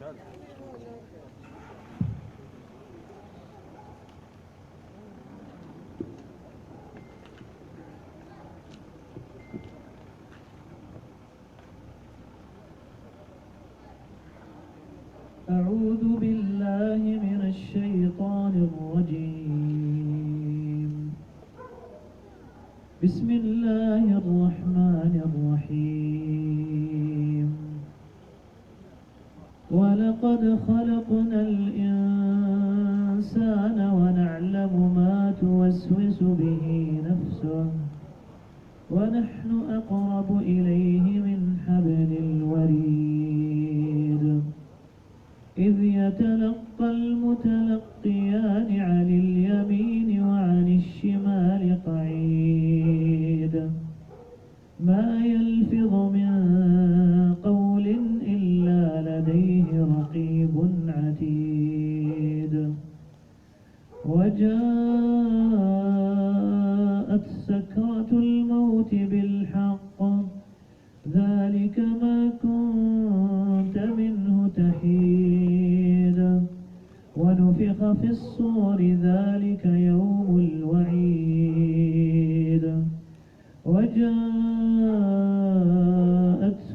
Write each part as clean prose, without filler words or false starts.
أعوذ بالله من الشيطان الرجيم. بسم الله الرحمن الرحيم. ولقد خلقنا الإنسان ونعلم ما توسوس به نفسه ونحن أقرب إليه من حبل الوريد. إذ يتلقى المتلقيان عن اليمين وعن الشمال قعيد. ما يلفظ من قول إلا لديه رقيب عتيد. وجاءت سكرة الموت بالحق ذلك ما كنت منه تحيد. ونفخ في الصور ذلك يوم الوعيد. وجاءت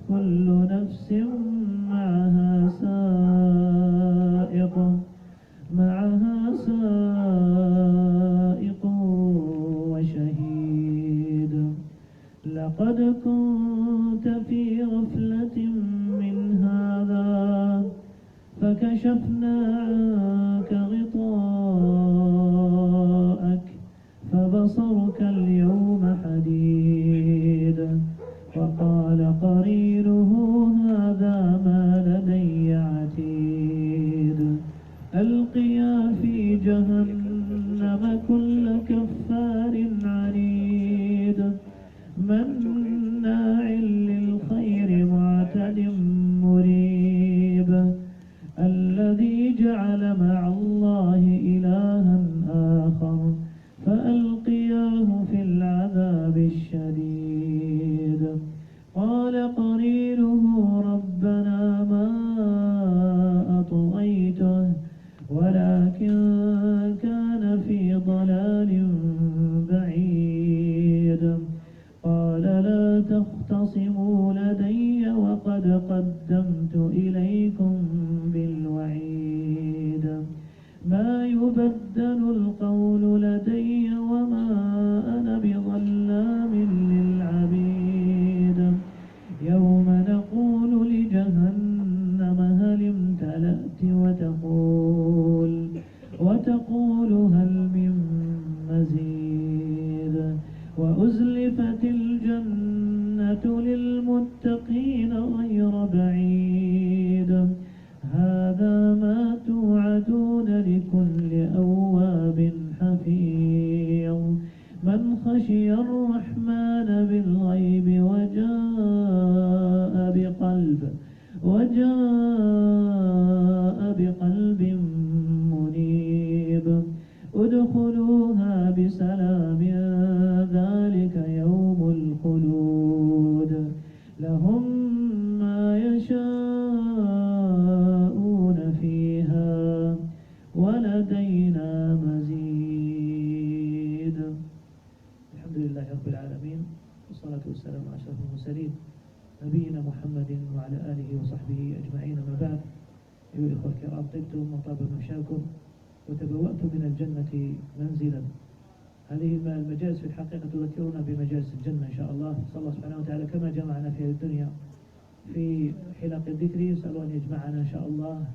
كل نفس معها سائق وشهيد. لقد كنت في غفلة من هذا فكشفنا عنك غطاءك فبصرك اليوم حديد. وقال قرينه هذا ما لدي عتيد. ألقيا في جهنم كل كفار عنيد مناع للخير معتد مريب. الذي جعل مع الله إلها آخر فألقياه في العذاب الشديد. قال قرينه ربنا ما أطغيته ولكن كان في ضلال بعيد. قال لا تختصموا لدي وقد قدمت إليكم بالوعيد. ما يبدل القول لدي وما أنا بظلام للعبيد. يوم نقول لجهنم هل امتلأت وتقول هل من مزيد. وأزلفت الجنة للمتقين غير بعيد. هذا ما توعدون لكل أواب حفيظ. من خشي الرحمن بالغيب وجاء بقلب منيب. ادخلوها بسلام ذلك يوم الخلود. لهم ما يشاءون فيها ولدينا مزيد. الحمد لله رب العالمين والصلاة والسلام على أشرف المرسلين نبينا محمد وعلى آله وصحبه أجمعين. ما بعد، أيها الإخوة الكرام، طبتم وطاب ممشاكم وتبوأتم من الجنة منزلا. هذه المجالس في الحقيقة تذكرنا بمجالس الجنة إن شاء الله. نسأل الله سبحانه وتعالى كما جمعنا في الدنيا في حلق الذكر، يسأل أن يجمعنا إن شاء الله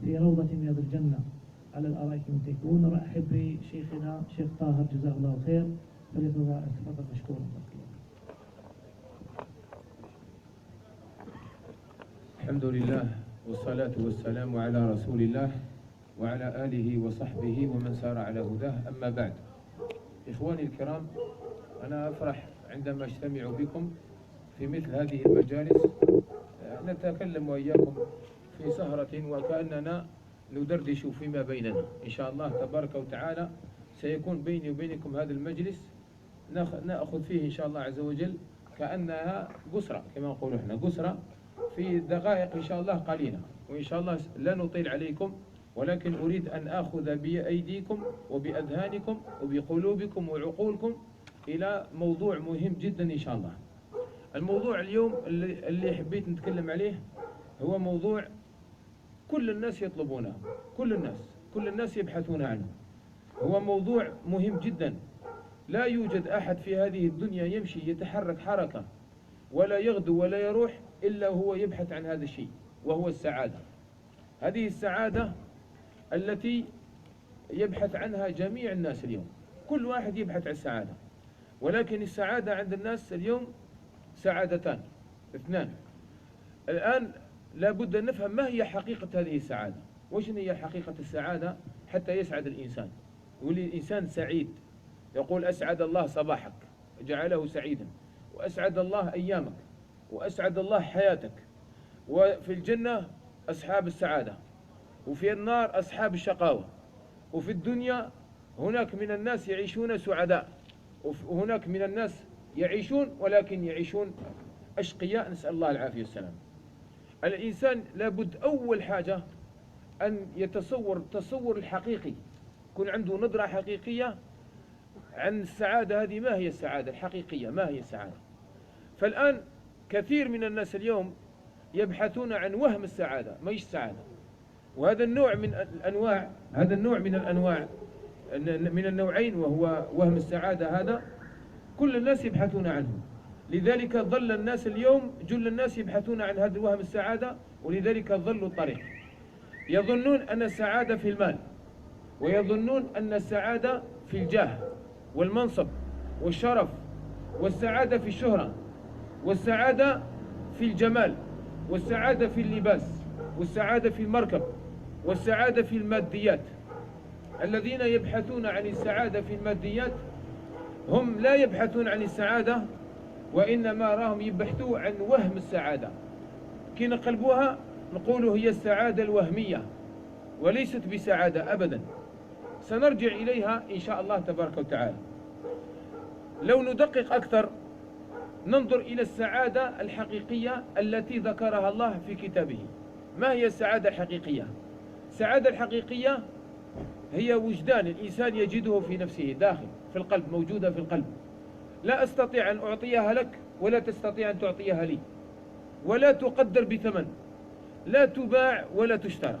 في روضة من رياض الجنة على الأرائك المتكئون. نرحب بشيخنا شيخ طاهر جزاه الله خير، فليتفضل مشكورا. الحمد لله والصلاة والسلام على رسول الله وعلى آله وصحبه ومن سار على هداه. أما بعد، إخواني الكرام، أنا أفرح عندما أجتمع بكم في مثل هذه المجالس، نتكلم وإياكم في سهرة وكأننا ندردش فيما بيننا. إن شاء الله تبارك وتعالى سيكون بيني وبينكم هذا المجلس نأخذ فيه إن شاء الله عز وجل كأنها قسرة، كما نقول إحنا قسرة في دقائق إن شاء الله قليلة، وإن شاء الله لا نطيل عليكم، ولكن أريد أن آخذ بأيديكم وبأذهانكم وبقلوبكم وعقولكم إلى موضوع مهم جدا إن شاء الله. الموضوع اليوم اللي حبيت نتكلم عليه هو موضوع كل الناس يطلبونه، كل الناس يبحثون عنه. هو موضوع مهم جدا. لا يوجد أحد في هذه الدنيا يمشي يتحرك حركة ولا يغدو ولا يروح إلا هو يبحث عن هذا الشيء، وهو السعادة. هذه السعادة التي يبحث عنها جميع الناس اليوم، كل واحد يبحث عن السعادة. ولكن السعادة عند الناس اليوم سعادتان، اثنان. الآن لابد أن نفهم ما هي حقيقة هذه السعادة، وش هي حقيقة السعادة حتى يسعد الإنسان. يقول الإنسان سعيد، يقول أسعد الله صباحك جعله سعيدا، وأسعد الله أيامك، وأسعد الله حياتك. وفي الجنة أصحاب السعادة، وفي النار أصحاب الشقاوة. وفي الدنيا هناك من الناس يعيشون سعداء، وهناك من الناس يعيشون ولكن يعيشون أشقياء، نسأل الله العافية والسلام. الإنسان لابد أول حاجة أن يتصور التصور الحقيقي، يكون عنده نظرة حقيقية عن السعادة. هذه ما هي السعادة الحقيقية؟ ما هي السعادة؟ فالآن كثير من الناس اليوم يبحثون عن وهم السعادة، ما هيش السعادة. وهذا النوع من الأنواع، من النوعين، وهو وهم السعادة، هذا كل الناس يبحثون عنه. لذلك ظل الناس اليوم، جل الناس يبحثون عن هذا وهم السعادة، ولذلك ظلوا الطريق. يظنون أن السعادة في المال، ويظنون أن السعادة في الجاه والمنصب والشرف، والسعادة في الشهرة، والسعادة في الجمال، والسعادة في اللباس، والسعادة في المركب، والسعادة في الماديات. الذين يبحثون عن السعادة في الماديات هم لا يبحثون عن السعادة، وإنما راهم يبحثوا عن وهم السعادة. كي نقلبوها نقولوا هي السعادة الوهمية، وليست بسعادة أبدا. سنرجع إليها إن شاء الله تبارك وتعالى. لو ندقق أكثر ننظر إلى السعادة الحقيقية التي ذكرها الله في كتابه. ما هي السعادة الحقيقية؟ السعادة الحقيقية هي وجدان الإنسان يجده في نفسه داخل في القلب، موجودة في القلب. لا أستطيع أن أعطيها لك، ولا تستطيع أن تعطيها لي، ولا تقدر بثمن، لا تباع ولا تشترى.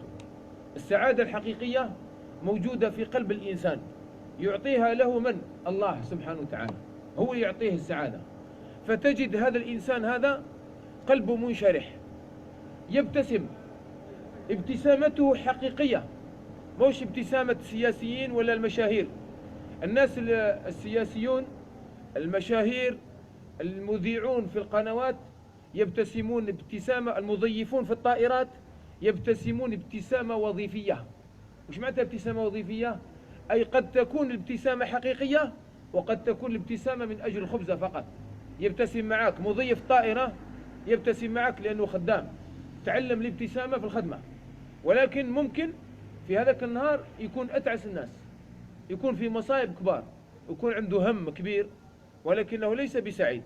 السعادة الحقيقية موجودة في قلب الإنسان، يعطيها له من؟ الله سبحانه وتعالى، هو يعطيه السعادة. فتجد هذا الإنسان هذا قلبه منشرح، يبتسم، ابتسامته حقيقية، موش ابتسامة السياسيين ولا المشاهير. الناس السياسيون، المشاهير، المذيعون في القنوات يبتسمون ابتسامة، المضيفون في الطائرات يبتسمون ابتسامة وظيفية. وش معناتها ابتسامة وظيفية؟ أي قد تكون الابتسامة حقيقية، وقد تكون الابتسامة من أجل الخبزة فقط. يبتسم معك مضيف طائرة، يبتسم معك لأنه خدام، تعلم الابتسامة في الخدمة. ولكن ممكن في هذاك النهار يكون أتعس الناس، يكون في مصايب كبار، يكون عنده هم كبير، ولكنه ليس بسعيد.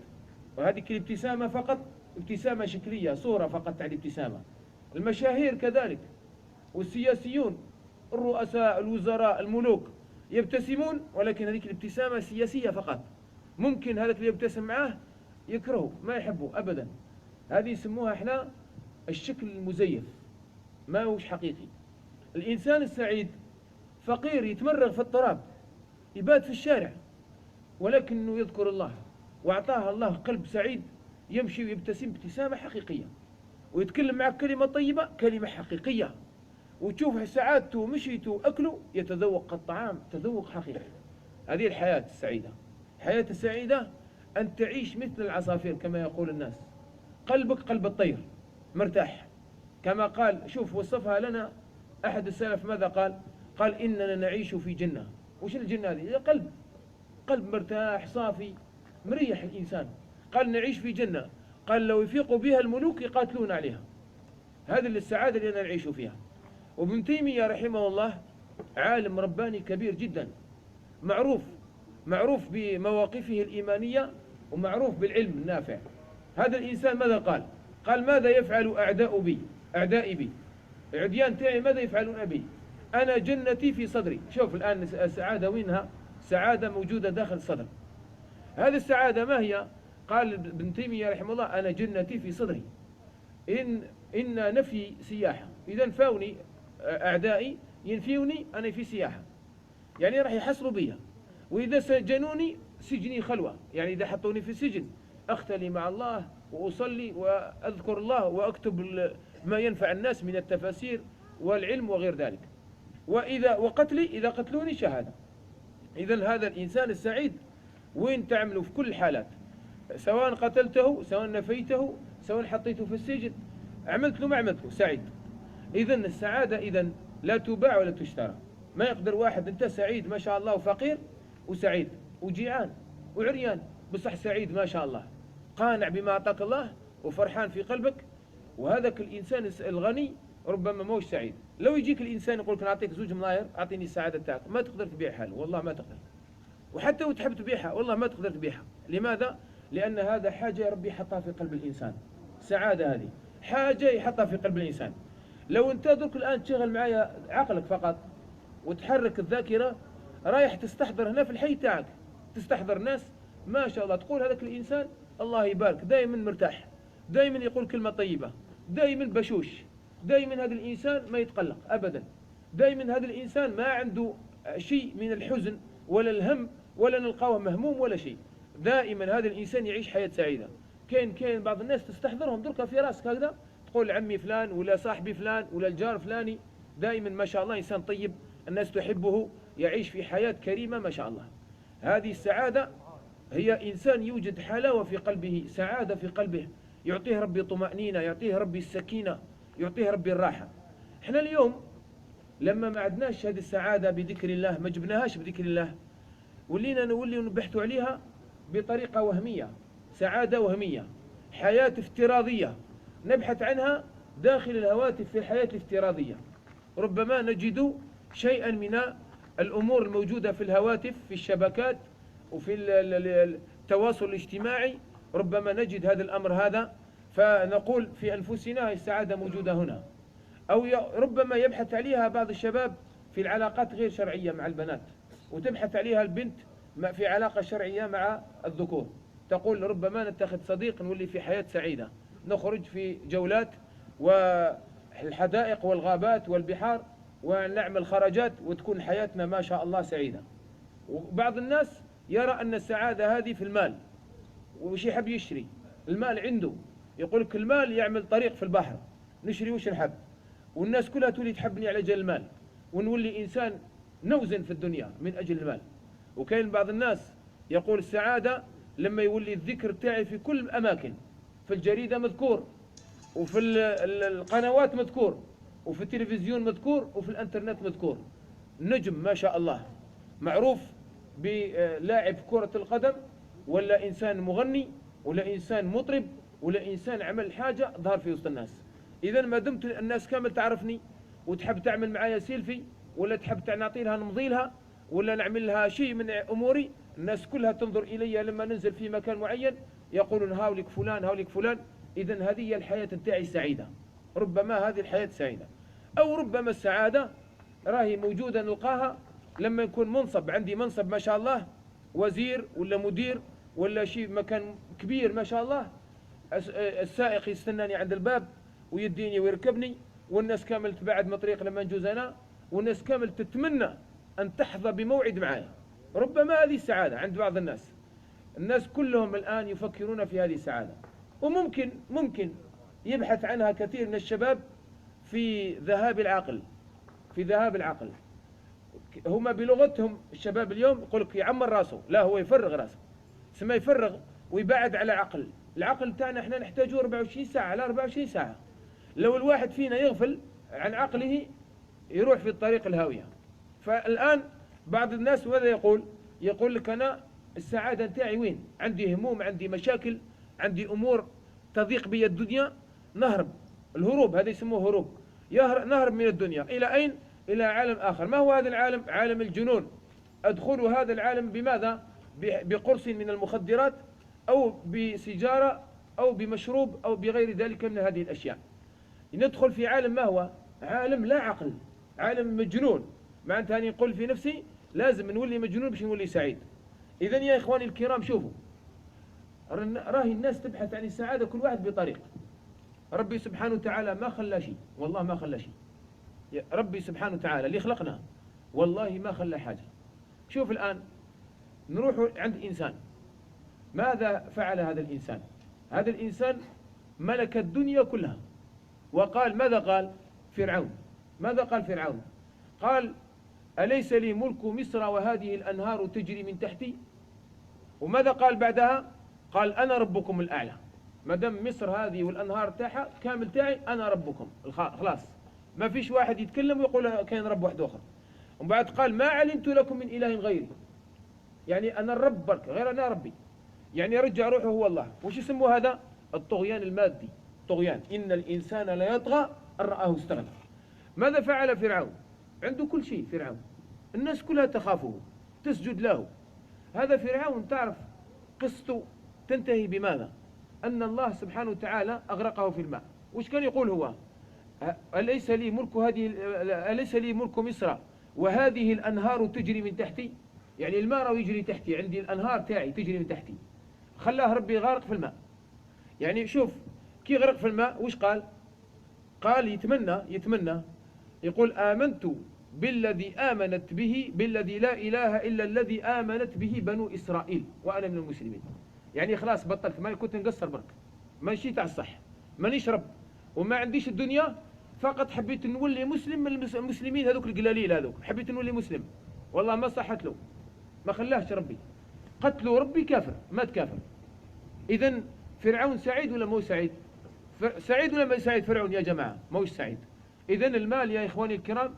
وهذه الابتسامة فقط ابتسامة شكلية، صورة فقط على الابتسامة. المشاهير كذلك، والسياسيون، الرؤساء، الوزراء، الملوك يبتسمون، ولكن هذه الابتسامة سياسية فقط. ممكن هذاك اللي يبتسم معه يكرهه، ما يحبه أبدا. هذه يسموها احنا الشكل المزيف، ما هوش حقيقي. الإنسان السعيد فقير يتمرغ في التراب، يبات في الشارع، ولكنه يذكر الله، وأعطاه الله قلب سعيد، يمشي ويبتسم ابتسامة حقيقية، ويتكلم معك كلمة طيبة، كلمة حقيقية، وتشوف سعادته ومشيته أكله، يتذوق الطعام تذوق حقيقي. هذه الحياة السعيدة. الحياة السعيدة أن تعيش مثل العصافير كما يقول الناس، قلبك قلب الطير مرتاح. كما قال، شوف وصفها لنا أحد السلف، ماذا قال؟ قال إننا نعيش في جنة. وش الجنة هذه؟ قلب مرتاح صافي مريح الإنسان. قال نعيش في جنة، قال لو يفيقوا بها الملوك يقاتلون عليها. هذه السعادة اللي نعيش فيها. وابن تيمية رحمه الله عالم رباني كبير جدا، معروف بمواقفه الإيمانية، ومعروف بالعلم النافع. هذا الإنسان ماذا قال؟ قال ماذا يفعل أعدائي بي عديان تاعي ماذا يفعلون بي؟ أنا جنتي في صدري. شوف الآن السعادة وينها؟ سعادة موجودة داخل الصدر. هذه السعادة ما هي؟ قال ابن تيمية رحمه الله أنا جنتي في صدري. إن نفي سياحة، إذا فاوني أعدائي ينفيوني أنا في سياحة، يعني راح يحصلوا بيها. وإذا سجنوني سجني خلوة، يعني إذا حطوني في سجن أختلي مع الله وأصلي وأذكر الله وأكتب ما ينفع الناس من التفاسير والعلم وغير ذلك. إذا قتلوني شهادة. إذن هذا الإنسان السعيد وين تعملوا في كل الحالات، سواء قتلته سواء نفيته سواء حطيته في السجن، عملت له ما عملت له سعيد. إذن السعادة لا تباع ولا تشترى. ما يقدر واحد أنت سعيد ما شاء الله وفقير وسعيد وجيعان وعريان بصح سعيد ما شاء الله قانع بما أعطاك الله وفرحان في قلبك، وهذاك الإنسان الغني ربما موش سعيد. لو يجيك الإنسان يقول لك نعطيك 2 ملاير أعطيني السعادة تاعك، ما تقدر تبيعها له، والله ما تقدر. وحتى وتحب تبيعها والله ما تقدر تبيعها. لماذا؟ لأن هذا حاجة ربي يحطها في قلب الإنسان. السعادة هذه حاجة يحطها في قلب الإنسان. لو أنت درك الآن تشغل معايا عقلك فقط وتحرك الذاكرة، رايح تستحضر هنا في الحي تاعك، تستحضر ناس ما شاء الله تقول هذاك الإنسان الله يبارك دائما مرتاح، دائما يقول كلمة طيبة، دائما بشوش، دائما هذا الإنسان ما يتقلق أبدا، دائما هذا الإنسان ما عنده شيء من الحزن ولا الهم ولا نلقاه مهموم ولا شيء. دائما هذا الإنسان يعيش حياة سعيدة. كاين بعض الناس تستحضرهم دركا في راسك هكذا، تقول عمي فلان ولا صاحبي فلان ولا الجار فلاني دائما ما شاء الله إنسان طيب، الناس تحبه، يعيش في حياة كريمة ما شاء الله. هذه السعادة هي إنسان يوجد حلاوة في قلبه، سعادة في قلبه، يعطيه ربي طمأنينة، يعطيه ربي السكينة، يعطيه ربي الراحة. احنا اليوم لما ما عدناش هذه السعادة بذكر الله، ما جبناهاش بذكر الله، نولي نبحث عليها بطريقة وهمية، سعادة وهمية، حياة افتراضية نبحث عنها داخل الهواتف في الحياة الافتراضية. ربما نجد شيئا من الأمور الموجودة في الهواتف في الشبكات وفي التواصل الاجتماعي، ربما نجد هذا الأمر هذا فنقول في أنفسنا السعادة موجودة هنا. أو ربما يبحث عليها بعض الشباب في العلاقات غير شرعية مع البنات، وتبحث عليها البنت في علاقة شرعية مع الذكور، تقول ربما نتخذ صديق نولي في حياة سعيدة، نخرج في جولات والحدائق والغابات والبحار ونعمل خرجات وتكون حياتنا ما شاء الله سعيدة. وبعض الناس يرى أن السعادة هذه في المال، وش يحب يشتري المال عنده، يقول لك المال يعمل طريق في البحر، نشري وش نحب، والناس كلها تولي تحبني على أجل المال، ونولي إنسان نوزن في الدنيا من أجل المال. وكاين بعض الناس يقول السعادة لما يولي الذكر تاعي في كل الأماكن، في الجريدة مذكور، وفي القنوات مذكور، وفي التلفزيون مذكور، وفي الانترنت مذكور، نجم ما شاء الله معروف بلاعب كرة القدم، ولا إنسان مغني، ولا إنسان مطرب، ولا إنسان عمل حاجة ظهر في وسط الناس. إذا ما دمت الناس كامل تعرفني وتحب تعمل معايا سيلفي، ولا تحب نعطي لها نمضي لها، ولا نعمل لها شيء من أموري، الناس كلها تنظر إلي لما ننزل في مكان معين، يقولون هاوليك فلان هاوليك فلان. إذن هذه هي الحياة تاعي السعيدة. ربما هذه الحياة سعيدة، أو ربما السعادة راهي موجودة نلقاها لما يكون منصب، عندي منصب ما شاء الله، وزير ولا مدير ولا شيء مكان كبير ما شاء الله، السائق يستناني عند الباب ويديني ويركبني، والناس كامل تبعد مطريق لما نجوز أنا، والناس كامل تتمنى أن تحظى بموعد معايا. ربما هذه السعادة عند بعض الناس كلهم الآن يفكرون في هذه السعادة. وممكن يبحث عنها كثير من الشباب في ذهاب العقل. هما بلغتهم الشباب اليوم يقول لك يعمر راسه، لا هو يفرغ راسه، سما يفرغ ويبعد على العقل تاعنا احنا نحتاجه 24 ساعة على 24 ساعة. لو الواحد فينا يغفل عن عقله يروح في الطريق الهاوية. فالآن بعض الناس ماذا يقول لك أنا السعادة نتاعي وين؟ عندي هموم، عندي مشاكل، عندي أمور تضيق بي الدنيا، نهرب. الهروب هذا يسموه هروب، نهرب من الدنيا إلى أين؟ إلى عالم آخر. ما هو هذا العالم؟ عالم الجنون. أدخل هذا العالم بماذا؟ بقرص من المخدرات، أو بسجارة، أو بمشروب أو بغير ذلك من هذه الأشياء. ندخل في عالم ما هو عالم لا عقل، عالم مجنون. معناتها أني نقول في نفسي لازم نولي مجنون باش نولي سعيد. إذن يا إخواني الكرام شوفوا، راهي الناس تبحث عن السعادة كل واحد بطريقة. ربي سبحانه وتعالى ما خلى شيء، والله ما خلى شيء. ربي سبحانه وتعالى اللي خلقنا والله ما خلى حاجة. شوف الآن نروح عند إنسان، ماذا فعل هذا الإنسان؟ هذا الإنسان ملك الدنيا كلها، وقال ماذا قال فرعون؟ ماذا قال فرعون؟ قال أليس لي ملك مصر وهذه الأنهار تجري من تحتي؟ وماذا قال بعدها؟ قال أنا ربكم الأعلى. ما دام مصر هذه والأنهار تاعها كامل تاعي، أنا ربكم. خلاص ما فيش واحد يتكلم ويقول كان رب واحد آخر. ومن بعد قال ما علمت لكم من إله غيري، يعني أنا الرب برك، غير أنا ربي، يعني رجع روحه هو الله. وش يسموه هذا؟ الطغيان المادي، طغيان. إن الإنسان لا يطغى أن رآه استغنى. ماذا فعل فرعون؟ عنده كل شيء فرعون، الناس كلها تخافه تسجد له. هذا فرعون تعرف قصته تنتهي بماذا؟ أن الله سبحانه وتعالى أغرقه في الماء. وش كان يقول هو؟ أليس لي ملك مصر وهذه الأنهار تجري من تحتي؟ يعني الماء يجري تحتي، عندي الأنهار تاعي تجري من تحتي. خلاه ربي غارق في الماء. يعني شوف كي غرق في الماء وش قال؟ قال يتمنى يقول آمنت بالذي آمنت به، بالذي لا إله إلا الذي آمنت به بنو إسرائيل وأنا من المسلمين. يعني خلاص بطلت، ما كنت نقصر برك، ما مشيت على الصح، مانيش رب وما عنديش الدنيا، فقط حبيت نولي مسلم من المسلمين هذوك القلاليل هذوك، حبيت نولي مسلم. والله ما صحت له، ما خلاهش ربي، قتلوا ربي كافر، مات كافر. إذن فرعون سعيد ولا مو سعيد؟ سعيد ولا ما سعيد فرعون يا جماعة؟ موش سعيد. إذن المال يا إخواني الكرام،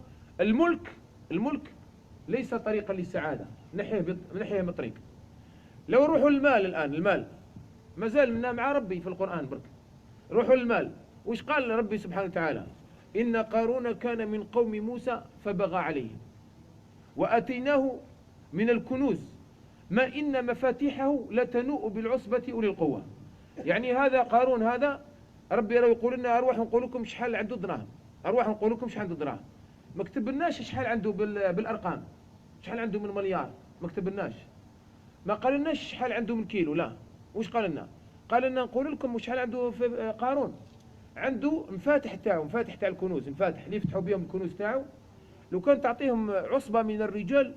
الملك ليس طريقا للسعادة، نحيه من طريق. لو روحوا المال الآن، المال ما زال منا مع ربي في القرآن برك. روحوا المال، وش قال ربي سبحانه وتعالى؟ إن قارون كان من قوم موسى فبغى عليهم وأتيناه من الكنوز ما إن مفاتيحه لتنوء بالعصبة أولي القوة. يعني هذا قارون هذا ربي يقول لنا أرواح نقول لكم شحال عنده دراهم، أرواح نقول لكم شحال عنده دراهم، ما كتبناش شحال عنده بالأرقام، شحال عنده من مليار، ما كتبناش، ما قال لنا شحال عنده من كيلو، لا. وش قال لنا؟ قال لنا نقول لكم شحال عنده في قارون. عنده مفاتح تاعو، مفاتح تاع الكنوز، مفاتح اللي يفتحوا بهم الكنوز تاعو. لو كان تعطيهم عصبة من الرجال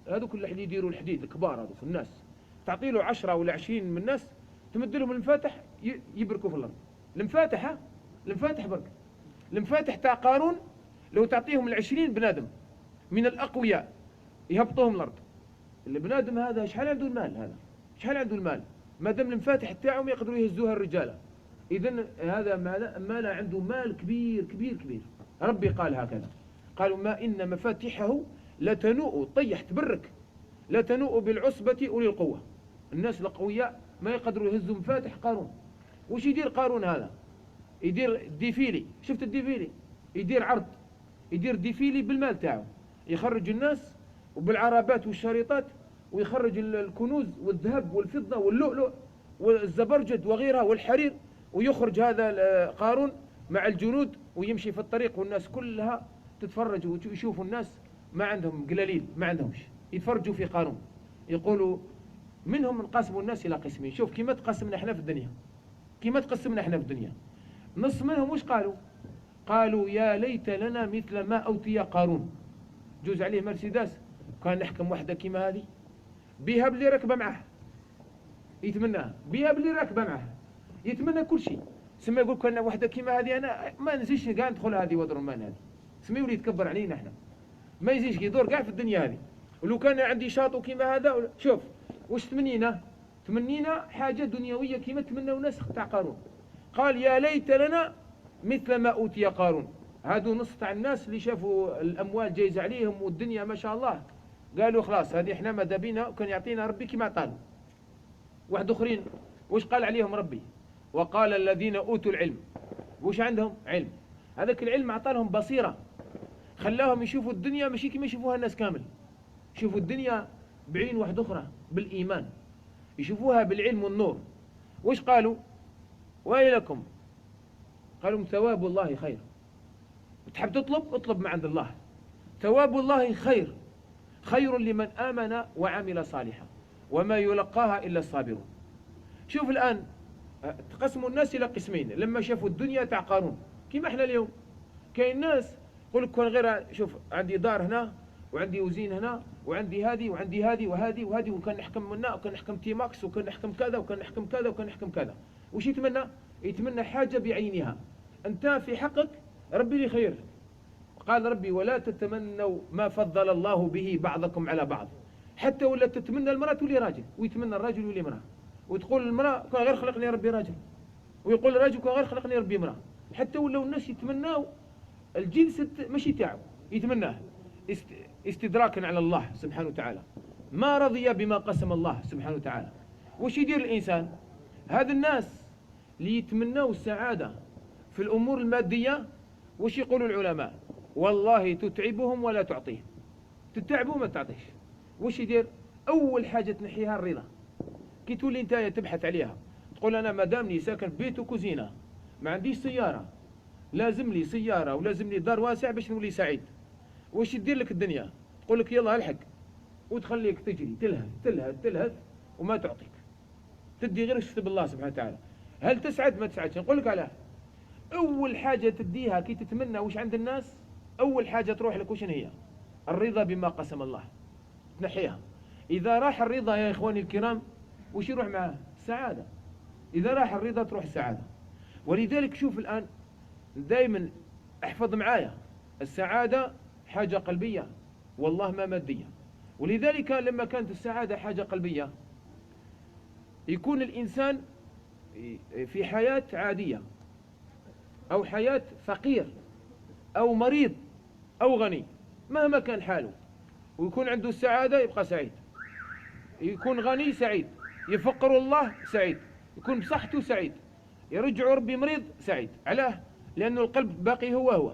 هذوك اللي يديروا الحديد الكبار هذوك الناس، تعطي له 10 ولا 20 من الناس، تمد لهم المفاتح يبركوا في الأرض. المفاتح المفاتح برك، المفاتح تاع قارون لو تعطيهم 20 بنادم من الأقوياء يهبطوهم الأرض. البنادم هذا شحال عنده المال، هذا شحال عنده المال، ما دام المفاتح تاعهم يقدروا يهزوها الرجاله. إذن هذا مال عنده مال كبير كبير كبير. ربي قال هكذا، قالوا ما إن مفاتيحه لتنوء، طيح تبرك، لتنوء بالعصبة أولي القوة. الناس القوياء ما يقدروا يهزوا مفاتح قارون. وش يدير قارون هذا؟ يدير ديفيلي، شفت الديفيلي؟ يدير عرض، يدير ديفيلي بالمال تاعه، يخرج الناس وبالعربات والشريطات، ويخرج الكنوز والذهب والفضة واللؤلؤ والزبرجد وغيرها والحرير، ويخرج هذا قارون مع الجنود ويمشي في الطريق، والناس كلها تتفرج ويشوفوا الناس ما عندهم قلاليل، ما عندهمش، يتفرجوا في قارون، يقولوا منهم انقسموا الناس إلى قسمين. شوف كيما تقسمنا احنا في الدنيا، كيما تقسمنا احنا في الدنيا. نص منهم وش قالوا؟ قالوا يا ليت لنا مثل ما أوتي قارون، جوز عليه مرسيدس، كان نحكم وحده كيما هذه، بيها بلي ركبه معه يتمناها، بيها بلي راكبه معه يتمنى كل شيء. سما يقول كان وحده كيما هذه انا ما نزيدش كاع ندخل هذه ودرمان هذه، سما يولي يتكبر علينا احنا، ما يزيدش يدور كاع في الدنيا هذه. ولو كان عندي شاطو كيما هذا، شوف واش تمنينا حاجه دنيويه كيما تمنوا ناس تاع قارون. قال يا ليت لنا مثل ما اوتي قارون. هادو نص تاع الناس اللي شافوا الاموال جايزه عليهم والدنيا ما شاء الله، قالوا خلاص هذه احنا ماذا بينا وكان يعطينا ربي كما عطانا. واحد اخرين وش قال عليهم ربي؟ وقال الذين اوتوا العلم، وش عندهم علم، هذاك العلم عطى لهم بصيره، خلاهم يشوفوا الدنيا ماشي كما يشوفوها الناس كامل، يشوفوا الدنيا بعين واحده اخرى، بالايمان، يشوفوها بالعلم والنور. وش قالوا؟ ويلكم. قالوا ثواب الله خير. تحب تطلب اطلب من عند الله. ثواب الله خير، خير لمن آمن وعمل صالحا وما يلقاها إلا الصابرون. شوف الآن تقسموا الناس إلى قسمين لما شافوا الدنيا تاع قارون. كيما احنا اليوم كاين ناس يقول لك كون غير شوف عندي دار هنا وعندي وزين هنا وعندي هذه وعندي هذه وهذه وهذه وكان نحكم منها وكان نحكم تي ماكس وكان نحكم كذا وكان نحكم كذا وكان نحكم كذا. وش يتمنى؟ يتمنى حاجة بعينها. أنت في حقك ربي لي خير. قال ربي ولا تتمنوا ما فضل الله به بعضكم على بعض. حتى ولا تتمنى المرأة تولي راجل ويتمنى الراجل يولي امرأة، وتقول المرأة كان غير خلقني ربي راجل، ويقول الراجل كان غير خلقني ربي امرأة. حتى ولاو الناس يتمناو الجنس ماشي تاعو، يتمناه استدراكا على الله سبحانه وتعالى. ما رضي بما قسم الله سبحانه وتعالى. وش يدير الإنسان؟ هذا الناس اللي يتمناو السعادة في الأمور المادية وش يقولوا العلماء؟ والله تتعبهم ولا تعطيهم. تتعبوا ما تعطيش. وش يدير؟ أول حاجة تنحيها الرضا. كي تولي انت تبحث عليها تقول أنا مادامني ساكن في بيت وكوزينة ما عنديش سيارة، لازم لي سيارة ولازم لي دار واسع باش نولي سعيد. وش يدير لك الدنيا؟ تقول لك يلا الحق وتخليك تجري تلهث تلهث تلهث وما تعطيك. تدي غير كتب الله سبحانه وتعالى. هل تسعد ما تسعدش؟ نقول لك علاه. أول حاجة تديها كي تتمنى وش عند الناس، أول حاجة تروح لك وشن هي؟ الرضا بما قسم الله. تنحيها. إذا راح الرضا يا إخواني الكرام وش يروح معاه؟ السعادة. إذا راح الرضا تروح السعادة. ولذلك شوف الآن دائما احفظ معايا، السعادة حاجة قلبية والله ما مادية. ولذلك لما كانت السعادة حاجة قلبية يكون الإنسان في حياة عادية أو حياة فقير أو مريض أو غني مهما كان حاله، ويكون عنده السعادة يبقى سعيد، يكون غني سعيد، يفقر الله سعيد، يكون بصحته سعيد، يرجع ربي مريض سعيد. علاه؟ لأنه القلب باقي هو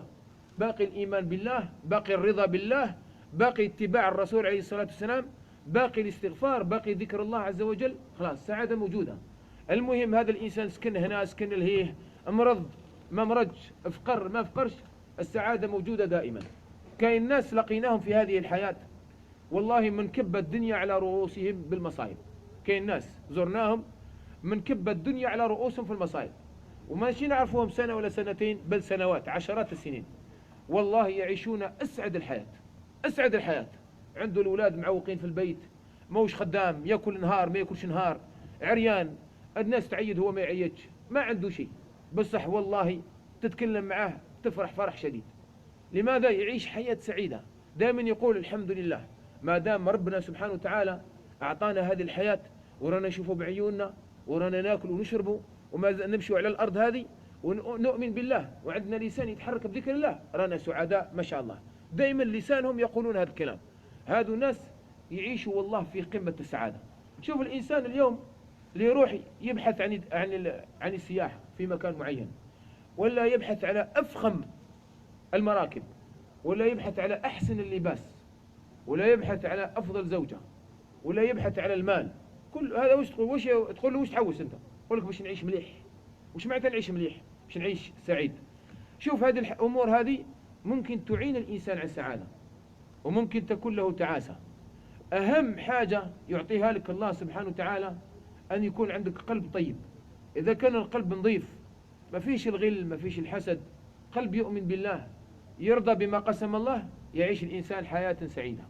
باقي الإيمان بالله، باقي الرضا بالله، باقي اتباع الرسول عليه الصلاة والسلام، باقي الاستغفار، باقي ذكر الله عز وجل. خلاص السعادة موجودة. المهم هذا الإنسان سكن هنا سكن لهيه، مرض ما مرضش، افقر ما افقرش، السعادة موجودة دائما. كاين ناس لقيناهم في هذه الحياة والله من كب الدنيا على رؤوسهم بالمصائب. كاين ناس زرناهم من كب الدنيا على رؤوسهم في المصائب وماشي نعرفوهم سنة ولا سنتين بل سنوات عشرات السنين. والله يعيشون أسعد الحياة، أسعد الحياة. عنده الأولاد معوقين في البيت، موش خدام، يأكل نهار ما يأكلش نهار، عريان، الناس تعيد هو ما يعيدش، ما عنده شيء. بصح والله تتكلم معاه تفرح فرح شديد. لماذا؟ يعيش حياة سعيدة. دائما يقول الحمد لله ما دام ربنا سبحانه وتعالى أعطانا هذه الحياة ورانا نشوفه بعيوننا ورانا ناكل ونشربه وما نمشي على الأرض هذه ونؤمن بالله وعندنا لسان يتحرك بذكر الله، رانا سعداء ما شاء الله. دائما لسانهم يقولون هذا الكلام. هذو ناس يعيشوا والله في قمة السعادة. شوف الإنسان اليوم اللي يروح يبحث عن السياحة في مكان معين، ولا يبحث على أفخم المراكب، ولا يبحث على أحسن اللباس، ولا يبحث على أفضل زوجة، ولا يبحث على المال، كل هذا وش تقول؟ تقول له وش تحوس أنت؟ يقول لك باش نعيش مليح. وش معنى نعيش مليح؟ باش نعيش سعيد. شوف هذه الأمور هذه ممكن تعين الإنسان على السعادة وممكن تكون له تعاسة. أهم حاجة يعطيها لك الله سبحانه وتعالى أن يكون عندك قلب طيب. إذا كان القلب نظيف ما فيش الغل ما فيش الحسد، قلب يؤمن بالله يرضى بما قسم الله، يعيش الإنسان حياة سعيدة.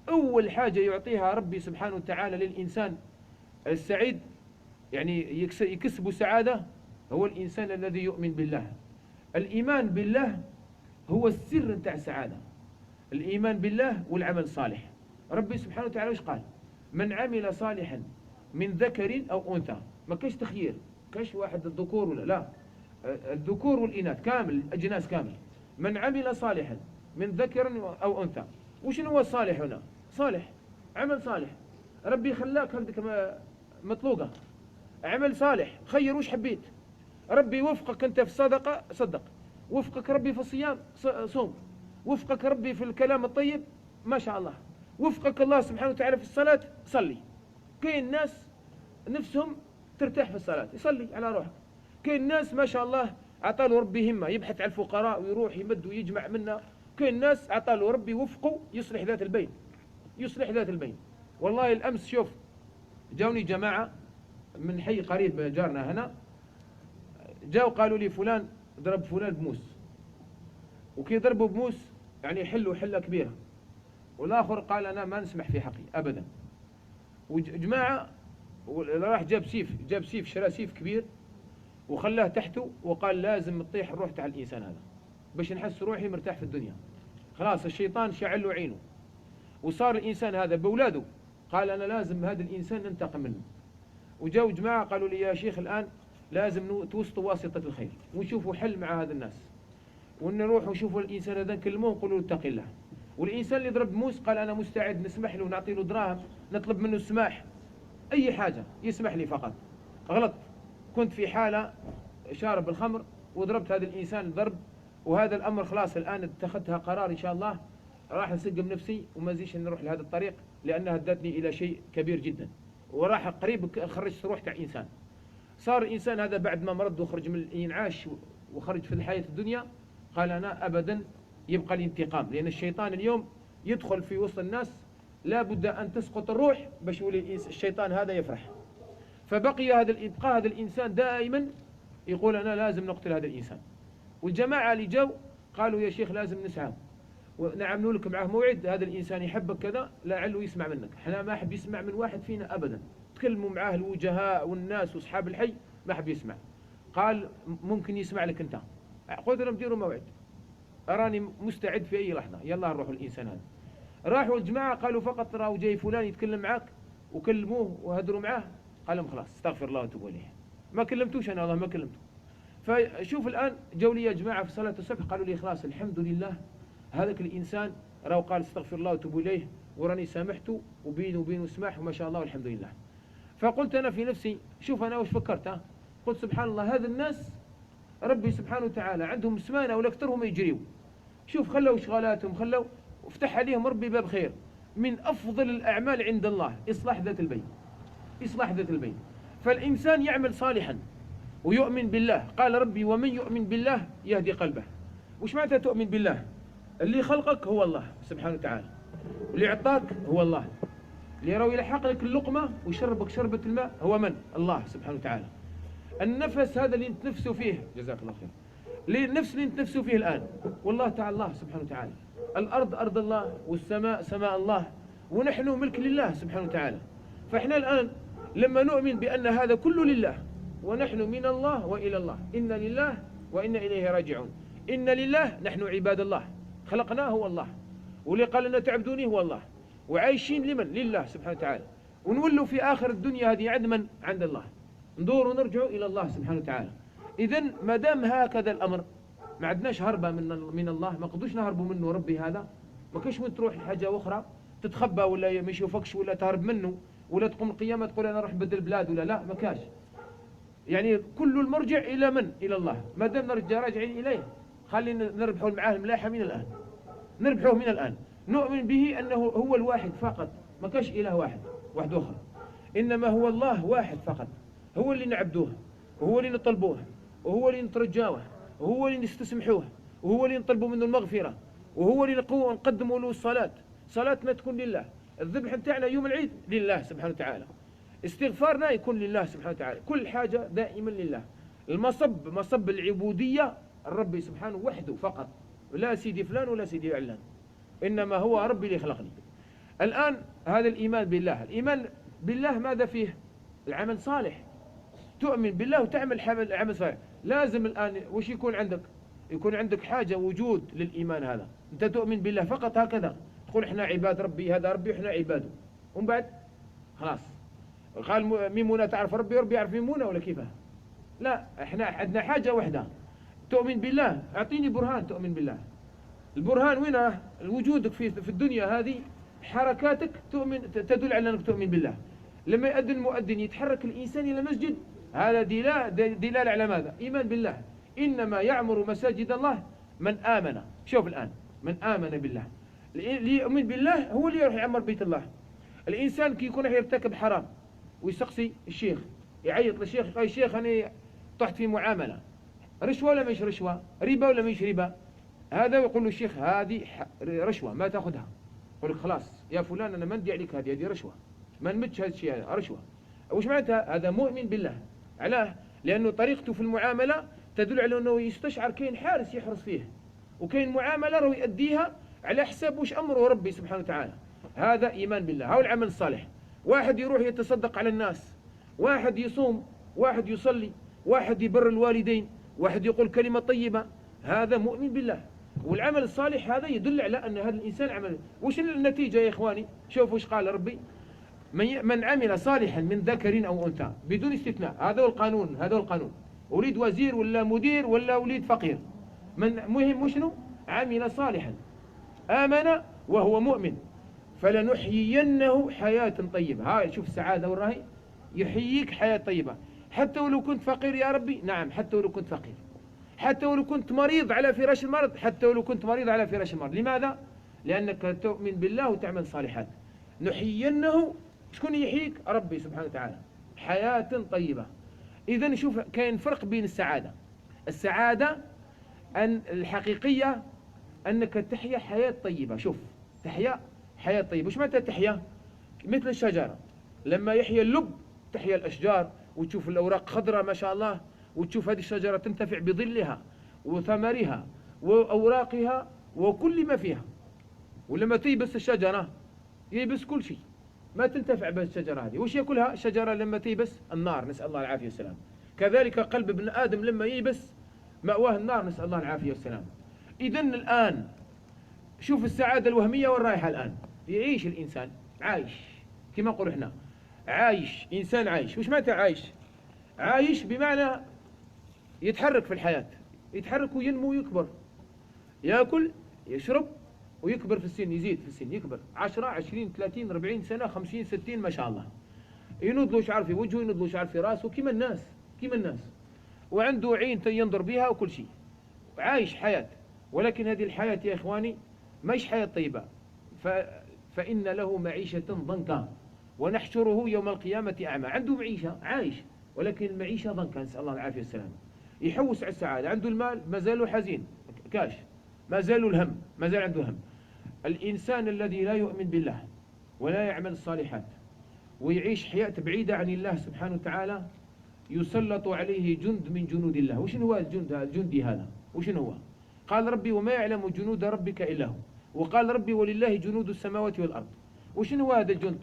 أول حاجة يعطيها ربي سبحانه وتعالى للإنسان السعيد يعني يكسب سعادة هو الإنسان الذي يؤمن بالله. الإيمان بالله هو السر نتاع السعادة. الإيمان بالله والعمل الصالح. ربي سبحانه وتعالى وش قال؟ من عمل صالحا من ذكر أو أنثى. ما كاش تخيير، كاش واحد الذكور ولا لا، الذكور والإناث كامل، الأجناس كامل. من عمل صالحا من ذكر أو أنثى. وش هو الصالح هنا؟ صالح، عمل صالح. ربي خلاك هذيك مطلوقة، عمل صالح، خير وش حبيت. ربي وفقك أنت في الصدقة صدق، وفقك ربي في الصيام صوم، وفقك ربي في الكلام الطيب ما شاء الله، وفقك الله سبحانه وتعالى في الصلاة صلي. كاين ناس نفسهم ترتاح في الصلاة، يصلي على روحك. كاين ناس ما شاء الله عطاله ربي همة يبحث على الفقراء ويروح يمد ويجمع منا. كاين ناس عطاله ربي وفقه يصلح ذات البين، يصلح ذات البين. والله الأمس شوف جاوني جماعة من حي قريب جارنا هنا، جاوا قالوا لي فلان ضرب فلان بموس، وكي ضربوا بموس يعني يحلوا حلة كبيرة، والآخر قال أنا ما نسمح في حقي أبدا. وجماعة راح جاب سيف شرى سيف كبير وخلاه تحته وقال لازم تطيح الروح تاع الإنسان هذا باش نحس روحي مرتاح في الدنيا. خلاص الشيطان شعل له عينه، وصار الإنسان هذا بأولاده قال أنا لازم هذا الإنسان ننتقم منه. وجاوا جماعة قالوا لي يا شيخ الآن لازم توسطوا واسطة الخير ونشوفوا حل مع هذا الناس، ونروح ونشوفوا الإنسان هذا نكلموه ونقولوا له اتق الله. والإنسان اللي ضرب موس قال أنا مستعد نسمح له ونعطي له دراهم، نطلب منه السماح أي حاجة يسمح لي فقط. غلط، كنت في حالة شارب الخمر وضربت هذا الإنسان ضرب، وهذا الأمر خلاص الآن اتخذتها قرار إن شاء الله راح نسقم نفسي وما زيش نروح لهذا الطريق، لأنها ادتني إلى شيء كبير جدا، وراح قريب خرجت روح تاع إنسان. صار الإنسان هذا بعد ما مرض وخرج من الإنعاش وخرج في الحياة الدنيا قال أنا أبدا يبقى الانتقام، لأن الشيطان اليوم يدخل في وسط الناس لا بد أن تسقط الروح باش يولي الشيطان هذا يفرح. فبقي هذا الإنسان دائما يقول أنا لازم نقتل هذا الإنسان. والجماعة اللي جو قالوا يا شيخ لازم نسعى ونعملوا لك معه موعد، هذا الإنسان يحبك كذا لعله يسمع منك. احنا ما أحب يسمع من واحد فينا أبدا، تكلموا معاه الوجهاء والناس وأصحاب الحي ما أحب يسمع. قال ممكن يسمع لك أنت. قلت لهم ديروا موعد أراني مستعد في أي لحظة، يلا نروحوا الإنسان هذا. راحوا الجماعة قالوا فقط راهو جاي فلان يتكلم معك، وكلموه وهدروا معاه. قال لهم خلاص استغفر الله وتوبوا إليه. ما كلمتوش أنا والله ما كلمته. فشوف الآن جو لي يا جماعة في صلاة الصبح قالوا لي خلاص الحمد لله هذاك الإنسان راهو قال استغفر الله وتوبوا إليه وراني سامحته وبيني وبينه سماح وما شاء الله والحمد لله. فقلت أنا في نفسي شوف أنا وش فكرت قلت سبحان الله هذا الناس ربي سبحانه وتعالى عندهم سمانة ولا أكثرهم يجريوا. شوف خلوا شغالاتهم خلوا وافتح عليهم ربي باب خير. من أفضل الأعمال عند الله إصلاح ذات البين، إصلاح ذات البين. فالإنسان يعمل صالحا ويؤمن بالله. قال ربي ومن يؤمن بالله يهدي قلبه. وش معنى تؤمن بالله؟ اللي خلقك هو الله سبحانه وتعالى، واللي أعطاك هو الله، اللي يروي يلحق لك اللقمة ويشربك شربة الماء هو من؟ الله سبحانه وتعالى. النفس هذا اللي نتنفسوا فيه جزاك الله خير، النفس اللي نتنفسوا فيه الآن والله تعالى الله سبحانه وتعالى. الأرض أرض الله والسماء سماء الله، ونحن ملك لله سبحانه وتعالى. فإحنا الآن لما نؤمن بأن هذا كله لله ونحن من الله وإلى الله، إن لله وإنا إليه راجعون. إن لله نحن عباد الله خلقناه هو الله، واللي قال لنا تعبدوني هو الله، وعايشين لمن؟ لله سبحانه وتعالى. ونولوا في آخر الدنيا هذه عند من؟ عند الله. ندور ونرجع إلى الله سبحانه وتعالى. إذن ما دام هكذا الأمر ما عندناش هربة من الله، ما قدوش نهربوا منه ربي هذا. ما كاش وين تروح لحاجة أخرى تتخبى ولا ما يشوفكش ولا تهرب منه ولا تقوم القيامة تقول أنا راح بدل بلاد ولا لا، ما كاش. يعني كل المرجع إلى من؟ إلى الله. ما دام نرجع راجعين إليه خلينا نربحوا معاه الملاحة من الآن، نربحوه من الآن. نؤمن به أنه هو الواحد فقط، ما كاش إله واحد أخر، إنما هو الله واحد فقط. هو اللي نعبدوه وهو اللي نطلبوه وهو اللي نترجاوه وهو اللي نستسمحوه وهو اللي نطلبوا منه المغفرة وهو اللي نقدموا له الصلاة. صلاتنا تكون لله، الذبح بتاعنا يوم العيد لله سبحانه وتعالى، استغفارنا يكون لله سبحانه وتعالى، كل حاجة دائما لله. مصب العبودية الرب سبحانه وحده فقط، لا سيدي فلان ولا سيدي علان، إنما هو ربي اللي خلقني. الآن هذا الإيمان بالله، الإيمان بالله ماذا فيه؟ العمل صالح. تؤمن بالله وتعمل عمل صالح. لازم الآن وش يكون عندك؟ يكون عندك حاجة وجود للإيمان هذا. أنت تؤمن بالله فقط هكذا، تقول إحنا عباد ربي، هذا ربي وإحنا عباده، ومن بعد خلاص قال ميمونة تعرف ربي وربي يعرف ميمونة ولا كيفها؟ لا، إحنا عندنا حاجة واحدة تؤمن بالله. أعطيني برهان تؤمن بالله. البرهان وين؟ وجودك في الدنيا هذه، حركاتك تدل على أنك تؤمن بالله. لما يؤذن المؤذن يتحرك الإنسان إلى المسجد، هذا دلالة على ماذا؟ إيمان بالله. إنما يعمر مساجد الله من آمن. شوف الآن من آمن بالله، اللي يؤمن بالله هو اللي يروح يعمر بيت الله. الإنسان كي يكون يرتكب حرام ويسقسي الشيخ، يعيط للشيخ يقول الشيخ أنا طحت في معاملة، رشوة ولا مش رشوة؟ ربا ولا مش ربا؟ هذا يقول له الشيخ هذه رشوة ما تأخذها. يقول لك خلاص يا فلان أنا ما ندي عليك، هذه رشوة، ما نمدش هذا الشيء، هذا رشوة. وش معناتها؟ هذا مؤمن بالله. علاه؟ لأنه طريقته في المعاملة تدل على أنه يستشعر كاين حارس يحرص فيه، وكاين معاملة رو يؤديها على حساب وش أمره ربي سبحانه وتعالى. هذا إيمان بالله. هو العمل الصالح. واحد يروح يتصدق على الناس، واحد يصوم، واحد يصلي، واحد يبر الوالدين، واحد يقول كلمة طيبة، هذا مؤمن بالله. والعمل الصالح هذا يدل على أن هذا الإنسان عمل. وش النتيجة يا إخواني؟ شوفوا وش قال ربي: من عمل صالحا من ذكر أو أنثى بدون استثناء. هذا هو القانون، هذا هو القانون. أريد وزير ولا مدير ولا أريد فقير، من مهم وشنو؟ عمل صالحا آمن وهو مؤمن فلنحيينه حياة طيبة. هاي شوف السعادة والرهي، يحييك حياة طيبة حتى ولو كنت فقير يا ربي. نعم حتى ولو كنت فقير، حتى ولو كنت مريض على فراش المرض، حتى ولو كنت مريض على فراش المرض. لماذا؟ لأنك تؤمن بالله وتعمل صالحات. نحيينه، شكون يحييك؟ ربي سبحانه وتعالى، حياة طيبة. إذن شوف كاين فرق بين السعادة أن الحقيقية أنك تحيا حياة طيبة. شوف تحيا حياة طيبة. وش معنى تحيا؟ مثل الشجرة لما يحيا اللب تحيا الأشجار، وتشوف الأوراق خضراء ما شاء الله، وتشوف هذه الشجرة تنتفع بظلها وثمرها وأوراقها وكل ما فيها. ولما تيبس الشجرة ييبس كل شيء، ما تنتفع بالشجرة هذه. وش يأكلها الشجرة لما تيبس؟ النار، نسأل الله العافية والسلام. كذلك قلب ابن آدم لما ييبس مأواه النار، نسأل الله العافية والسلام. إذن الآن شوف السعادة الوهمية والرايحة. الآن يعيش الإنسان عايش كما نقول إحنا عايش، إنسان عايش. وش معنى عايش؟ عايش بمعنى يتحرك في الحياة، يتحرك وينمو ويكبر، يأكل يشرب ويكبر في السن، يزيد في السن، يكبر 10 20 30 40 سنة 50 60 ما شاء الله. ينوض له شعر في وجهه، ينوض له شعر في راسه كما الناس، وعنده عين ينظر بها وكل شيء، عايش حياة. ولكن هذه الحياة يا إخواني ماهيش حياة طيبة. فإن له معيشة ضنكا ونحشره يوم القيامة أعمى. عنده معيشة عايش، ولكن المعيشة ضنكا، نسأل الله العافية والسلام. يحوس على السعادة، عنده المال ما زاله حزين كاش، ما زاله الهم، ما زال عنده هم. الإنسان الذي لا يؤمن بالله ولا يعمل الصالحات ويعيش حياة بعيدة عن الله سبحانه وتعالى يسلط عليه جند من جنود الله. وش هو الجندي هذا؟ وش هو؟ قال ربي: وما يعلم جنود ربك إلا هو. وقال ربي: ولله جنود السماوات والأرض. وش هو هذا الجند؟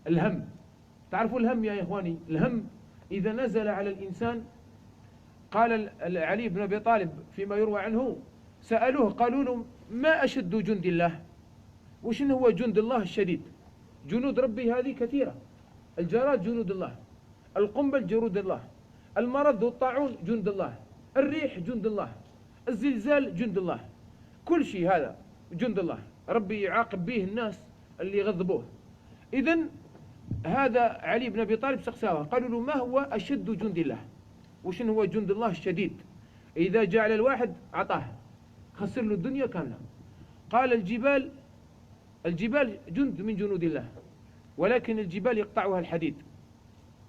الهم. تعرفوا الهم يا إخواني؟ الهم إذا نزل على الإنسان، قال علي بن أبي طالب فيما يروى عنه، سألوه قالوا له: ما أشد جند الله؟ وش هو جند الله الشديد؟ جنود ربي هذه كثيرة. الجراد جنود الله، القنبل جنود الله، المرض والطاعون جند الله، الريح جند الله، الزلزال جند الله، كل شيء هذا جند الله. ربي يعاقب به الناس اللي غضبوه. إذن هذا علي بن أبي طالب سقساوه، قالوا له: ما هو أشد جند الله؟ وش هو جند الله الشديد؟ إذا جعل الواحد عطاه خسر له الدنيا كاملة. قال: الجبال جند من جنود الله، ولكن الجبال يقطعها الحديد،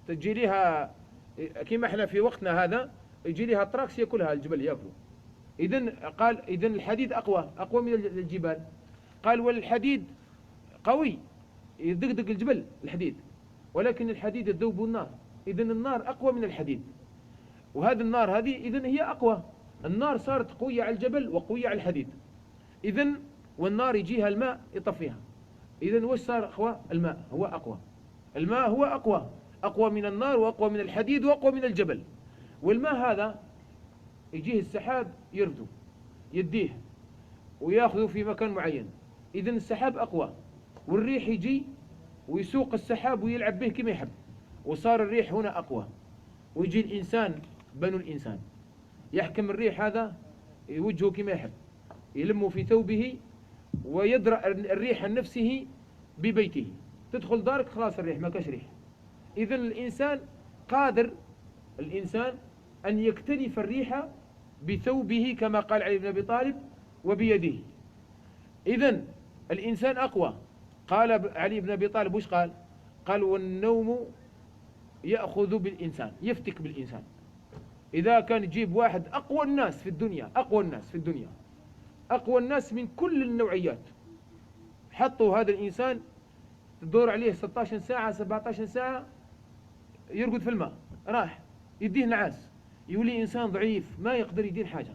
تجي لها كما احنا في وقتنا هذا يجي لها طراكس يأكلها الجبل يأكله. إذن الحديد أقوى من الجبال. قال: والحديد قوي يدقدق الجبل الحديد، ولكن الحديد يذوب النار. إذن النار أقوى من الحديد، وهذه النار هذه إذن هي أقوى. النار صارت قوية على الجبل وقوية على الحديد. إذن والنار يجيها الماء يطفيها. إذن وش صار أقوى؟ الماء هو أقوى. الماء هو أقوى من النار وأقوى من الحديد وأقوى من الجبل. والماء هذا يجيه السحاب يرفده يديه ويأخذه في مكان معين. إذن السحاب أقوى، والريح يجي ويسوق السحاب ويلعب به كما يحب، وصار الريح هنا أقوى. ويجي الإنسان، بنو الإنسان، يحكم الريح هذا يوجهه كما يحب، يلمه في ثوبه ويدرأ الريح عن نفسه ببيته. تدخل دارك خلاص الريح ما كاش ريح. إذن الإنسان قادر أن يكتنف الريح بثوبه كما قال علي بن أبي طالب وبيده. إذن الإنسان أقوى. قال علي بن أبي طالب وش قال؟ قال: والنوم يأخذ بالإنسان، يفتك بالإنسان. إذا كان تجيب واحد أقوى الناس في الدنيا، أقوى الناس من كل النوعيات، حطوا هذا الإنسان تدور عليه 16 ساعة 17 ساعة يرقد في الماء، راح يديه نعاس، يولي إنسان ضعيف ما يقدر يدير حاجة.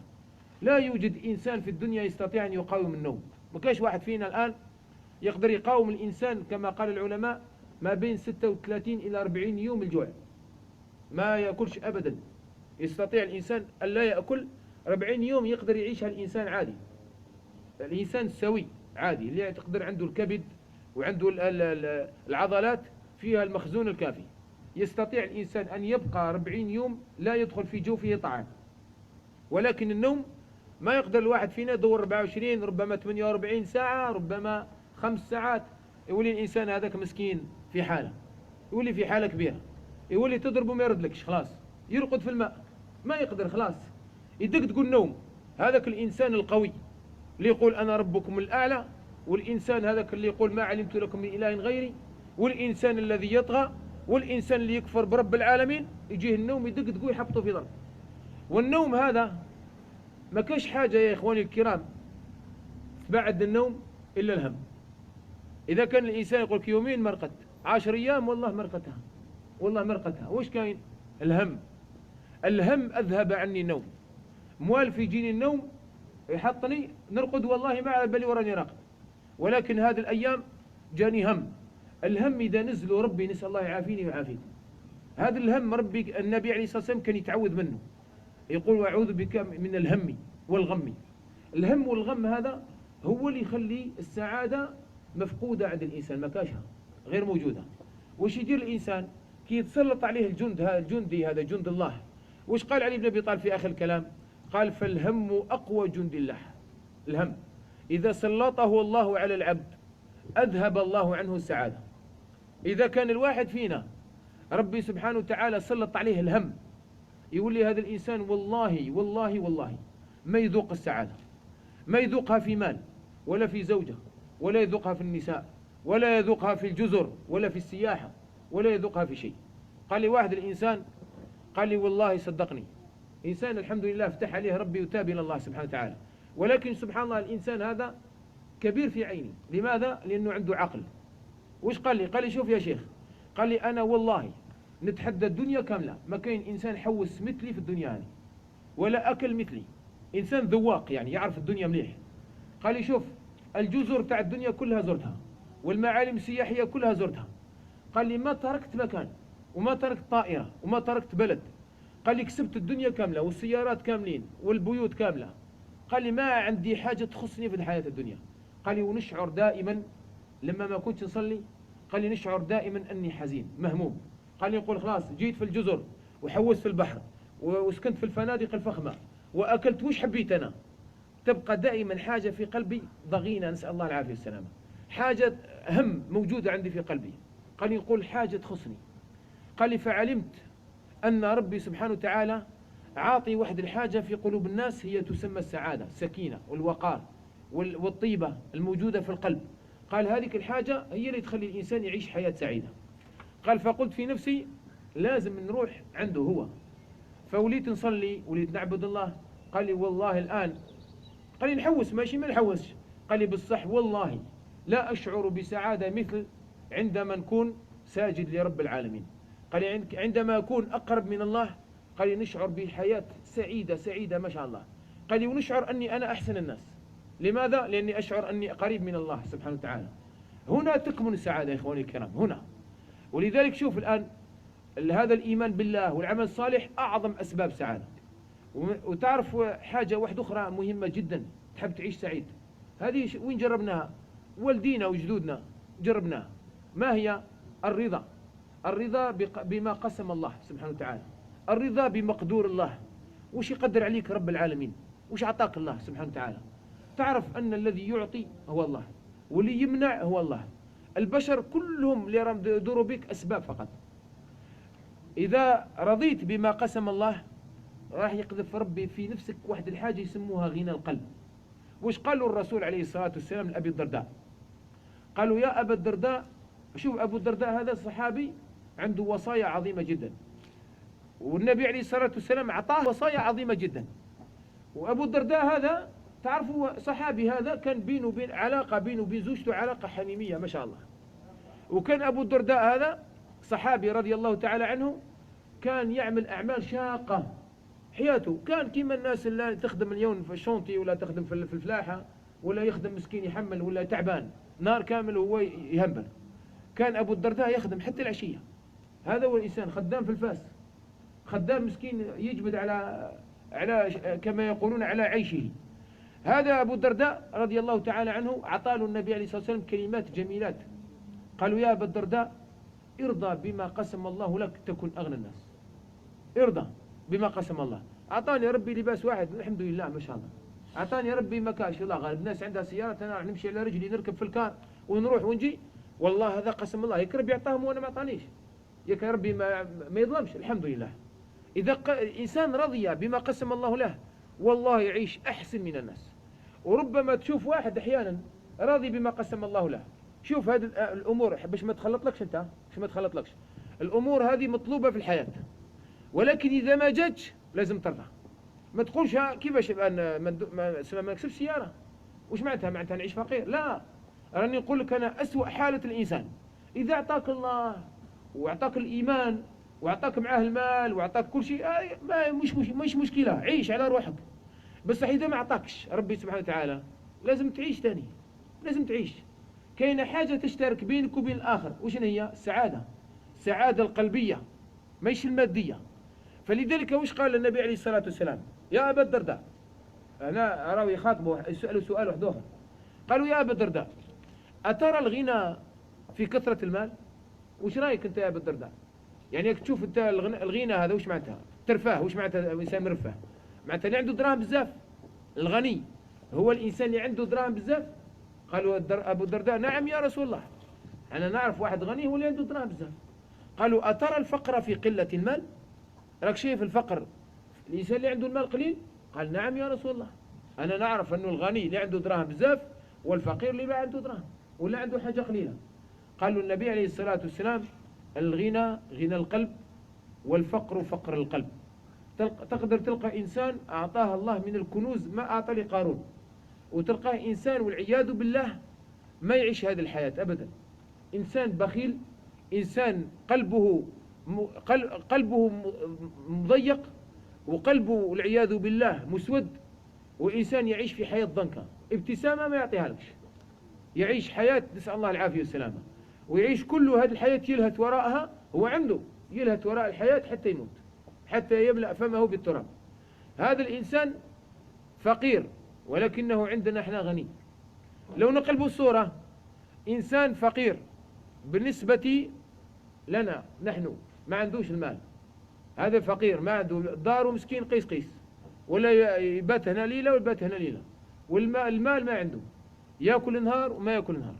لا يوجد إنسان في الدنيا يستطيع أن يقاوم النوم. ما كاش واحد فينا الآن يقدر يقاوم الإنسان كما قال العلماء ما بين 36 إلى 40 يوم الجوع، ما يأكلش أبدا. يستطيع الإنسان أن لا يأكل 40 يوم، يقدر يعيشها الإنسان عادي، الإنسان السوي عادي اللي تقدر عنده الكبد وعنده العضلات فيها المخزون الكافي. يستطيع الإنسان أن يبقى 40 يوم لا يدخل في جوفه طعام. ولكن النوم ما يقدر الواحد فينا يدور 24 ربما 48 ساعة ربما 5 ساعات. يولي الإنسان هذاك مسكين في حالة، يولي في حالة كبيرة، يولي تضربه ما يردلكش، خلاص يرقد في الماء ما يقدر، خلاص يدق تقول نوم. هذاك الإنسان القوي اللي يقول أنا ربكم الأعلى، والإنسان هذاك اللي يقول ما علمت لكم من إله غيري، والإنسان الذي يطغى، والإنسان اللي يكفر برب العالمين، يجيه النوم يدق تقول يحبطه في ضرب. والنوم هذا ما كاش حاجة يا إخواني الكرام بعد النوم إلا الهم. إذا كان الإنسان يقول لك يومين مرقت 10 أيام والله مرقتها، والله مرقتها، وش كاين؟ الهم. الهم أذهب عني النوم، موالف يجيني النوم يحطني نرقد والله ما على بالي وراني راقد، ولكن هذه الأيام جاني هم. الهم إذا نزل ربي نسأل الله يعافيني ويعافيكم. هذا الهم ربي النبي عليه الصلاة والسلام كان يتعوذ منه، يقول وأعوذ بك من الهم والغم. الهم والغم هذا هو اللي يخلي السعادة مفقودة عند الإنسان، مكاشها غير موجودة. وش يدير الإنسان كي يتسلط عليه الجندي هذا جند الله؟ وش قال علي بن أبي طالب في آخر الكلام؟ قال فالهم أقوى جند الله. الهم إذا سلطه الله على العبد أذهب الله عنه السعادة. إذا كان الواحد فينا ربي سبحانه وتعالى سلط عليه الهم، يولي هذا الإنسان والله والله والله ما يذوق السعادة، ما يذوقها في مال ولا في زوجة ولا يذوقها في النساء ولا يذوقها في الجزر ولا في السياحة ولا يذوقها في شيء. قال لي واحد الإنسان قال لي والله صدقني إنسان الحمد لله فتح عليه ربي وتاب إلى الله سبحانه وتعالى، ولكن سبحان الله الإنسان هذا كبير في عيني. لماذا؟ لأنه عنده عقل. وش قال لي؟ قال لي شوف يا شيخ، قال لي أنا والله نتحدى الدنيا كاملة ما كاين إنسان حوس مثلي في الدنيا هذه ولا أكل مثلي، إنسان ذواق يعني يعرف الدنيا مليح. قال لي شوف الجزر تاع الدنيا كلها زرتها والمعالم السياحية كلها زرتها. قال لي ما تركت مكان وما تركت طائرة وما تركت بلد. قال لي كسبت الدنيا كاملة والسيارات كاملين والبيوت كاملة. قال لي ما عندي حاجة تخصني في الحياة الدنيا. قال لي ونشعر دائما لما ما كنت نصلي، قال لي نشعر دائما أني حزين مهموم. قال لي نقول خلاص جيت في الجزر وحوست في البحر وسكنت في الفنادق الفخمة وأكلت وش حبيت أنا، تبقى دائما حاجة في قلبي ضغينة، نسأل الله العافية والسلامة، حاجة هم موجودة عندي في قلبي. قال لي يقول حاجة تخصني. قال لي فعلمت أن ربي سبحانه وتعالى عاطي واحد الحاجة في قلوب الناس هي تسمى السعادة، السكينة والوقار والطيبة الموجودة في القلب. قال هذه الحاجة هي اللي تخلي الإنسان يعيش حياة سعيدة. قال فقلت في نفسي لازم نروح عنده هو، فوليت نصلي وليت نعبد الله. قال لي والله الآن، قال لي نحوس ماشي ما نحوسش، قال لي بالصح والله لا أشعر بسعادة مثل عندما نكون ساجد لرب العالمين. قال لي عندما أكون أقرب من الله قال لي نشعر بحياة سعيدة سعيدة ما شاء الله. قال لي ونشعر أني أنا أحسن الناس. لماذا؟ لأني أشعر أني قريب من الله سبحانه وتعالى. هنا تكمن السعادة يا إخواني الكرام، هنا. ولذلك شوف الآن هذا الإيمان بالله والعمل الصالح أعظم أسباب سعادة. وتعرف حاجة واحدة أخرى مهمة جدا تحب تعيش سعيد، هذه وين جربناها؟ والدينا وجدودنا جربناها. ما هي؟ الرضا. الرضا بما قسم الله سبحانه وتعالى، الرضا بمقدور الله، وش يقدر عليك رب العالمين، وش عطاك الله سبحانه وتعالى. تعرف أن الذي يعطي هو الله واللي يمنع هو الله. البشر كلهم اللي راهم يدوروا بك أسباب فقط. إذا رضيت بما قسم الله راح يقذف ربي في نفسك واحد الحاجة يسموها غنى القلب. وش قالوا الرسول عليه الصلاة والسلام لأبي الدرداء؟ قالوا يا أبا الدرداء، شوف أبو الدرداء هذا الصحابي عنده وصايا عظيمة جدا. والنبي عليه الصلاة والسلام أعطاه وصايا عظيمة جدا. وأبو الدرداء هذا تعرفوا صحابي، هذا كان بينه وبين علاقة بينه وبين زوجته علاقة حميمية ما شاء الله. وكان أبو الدرداء هذا صحابي رضي الله تعالى عنه، كان يعمل أعمال شاقة حياته، كان كيما الناس اللي تخدم اليوم في الشونتي ولا تخدم في الفلاحة ولا يخدم مسكين يحمل ولا تعبان نهار كامل وهو يهمبل. كان أبو الدرداء يخدم حتى العشية. هذا هو الإنسان خدام في الفاس، خدام مسكين يجبد على كما يقولون على عيشه. هذا أبو الدرداء رضي الله تعالى عنه أعطاه النبي عليه الصلاة والسلام كلمات جميلات. قالوا يا أبا الدرداء ارضى بما قسم الله لك تكن أغنى الناس. ارضى بما قسم الله. أعطاني ربي لباس واحد الحمد لله ما شاء الله، أعطاني ربي مكاش الله غالب. الناس عندها سيارة، أنا نمشي على رجلي نركب في الكار ونروح ونجي، والله هذا قسم الله. يك ربي يعطاهم وأنا ما أعطانيش، يك ربي ما يظلمش الحمد لله. إذا إنسان رضي بما قسم الله له والله يعيش أحسن من الناس. وربما تشوف واحد أحيانا راضي بما قسم الله له. شوف هذه الأمور باش ما تخلطلكش أنت، باش ما تخلطلكش الأمور هذه مطلوبة في الحياة، ولكن إذا ما جاتش لازم ترضى. ما تقولش كيفاش ما نكسبش سيارة، وش معناتها؟ معناتها نعيش فقير؟ لا، راني نقول لك أنا أسوأ حالة الإنسان إذا أعطاك الله وأعطاك الإيمان وأعطاك معاه المال وأعطاك كل شيء، مش مشكلة، عيش على روحك. بس إذا ما أعطاكش ربي سبحانه وتعالى لازم تعيش تاني، لازم تعيش. كاينة حاجة تشترك بينك وبين الآخر، وش هي؟ السعادة القلبية مش المادية. فلذلك وش قال النبي عليه الصلاة والسلام؟ يا أبا الدرداء، أنا أراه يخاطبه يسأله سؤال واحد آخر. قالوا يا أبا الدرداء أترى الغنى في كثرة المال؟ وش رأيك أنت يا أبا الدرداء؟ يعني تشوف أنت الغنى هذا وش معناتها؟ ترفاه، وش معناتها الإنسان مرفه؟ معناتها اللي عنده دراهم بزاف. الغني هو الإنسان اللي عنده دراهم بزاف. قالوا أبو الدرداء نعم يا رسول الله، أنا نعرف واحد غني هو اللي عنده دراهم بزاف. قالوا أترى الفقر في قلة المال؟ راك شايف الفقر الإنسان اللي عنده المال قليل؟ قال نعم يا رسول الله، أنا نعرف أنه الغني اللي عنده دراهم بزاف والفقير اللي ما عنده دراهم ولا عنده حاجة قليلة. قالوا النبي عليه الصلاة والسلام الغنى غنى القلب والفقر فقر القلب. تقدر تلقى إنسان أعطاه الله من الكنوز ما أعطى لقارون، وتلقاه إنسان والعياذ بالله ما يعيش هذه الحياة أبدا. إنسان بخيل، إنسان قلبه مضيق وقلبه والعياذ بالله مسود، وإنسان يعيش في حياة ضنكة، ابتسامة ما يعطيها لكش، يعيش حياة نسأل الله العافية والسلامة، ويعيش كل هذه الحياة يلهث وراءها. هو عنده يلهث وراء الحياة حتى يموت، حتى يملأ فمه بالتراب. هذا الإنسان فقير ولكنه عندنا احنا غني. لو نقلب الصورة، إنسان فقير بالنسبة لنا نحن ما عندوش المال، هذا فقير ما عنده دار ومسكين قيس ولا يبات هنا ليلة ويبات هنا ليلة، والمال ما عنده، يأكل نهار وما يأكل نهار.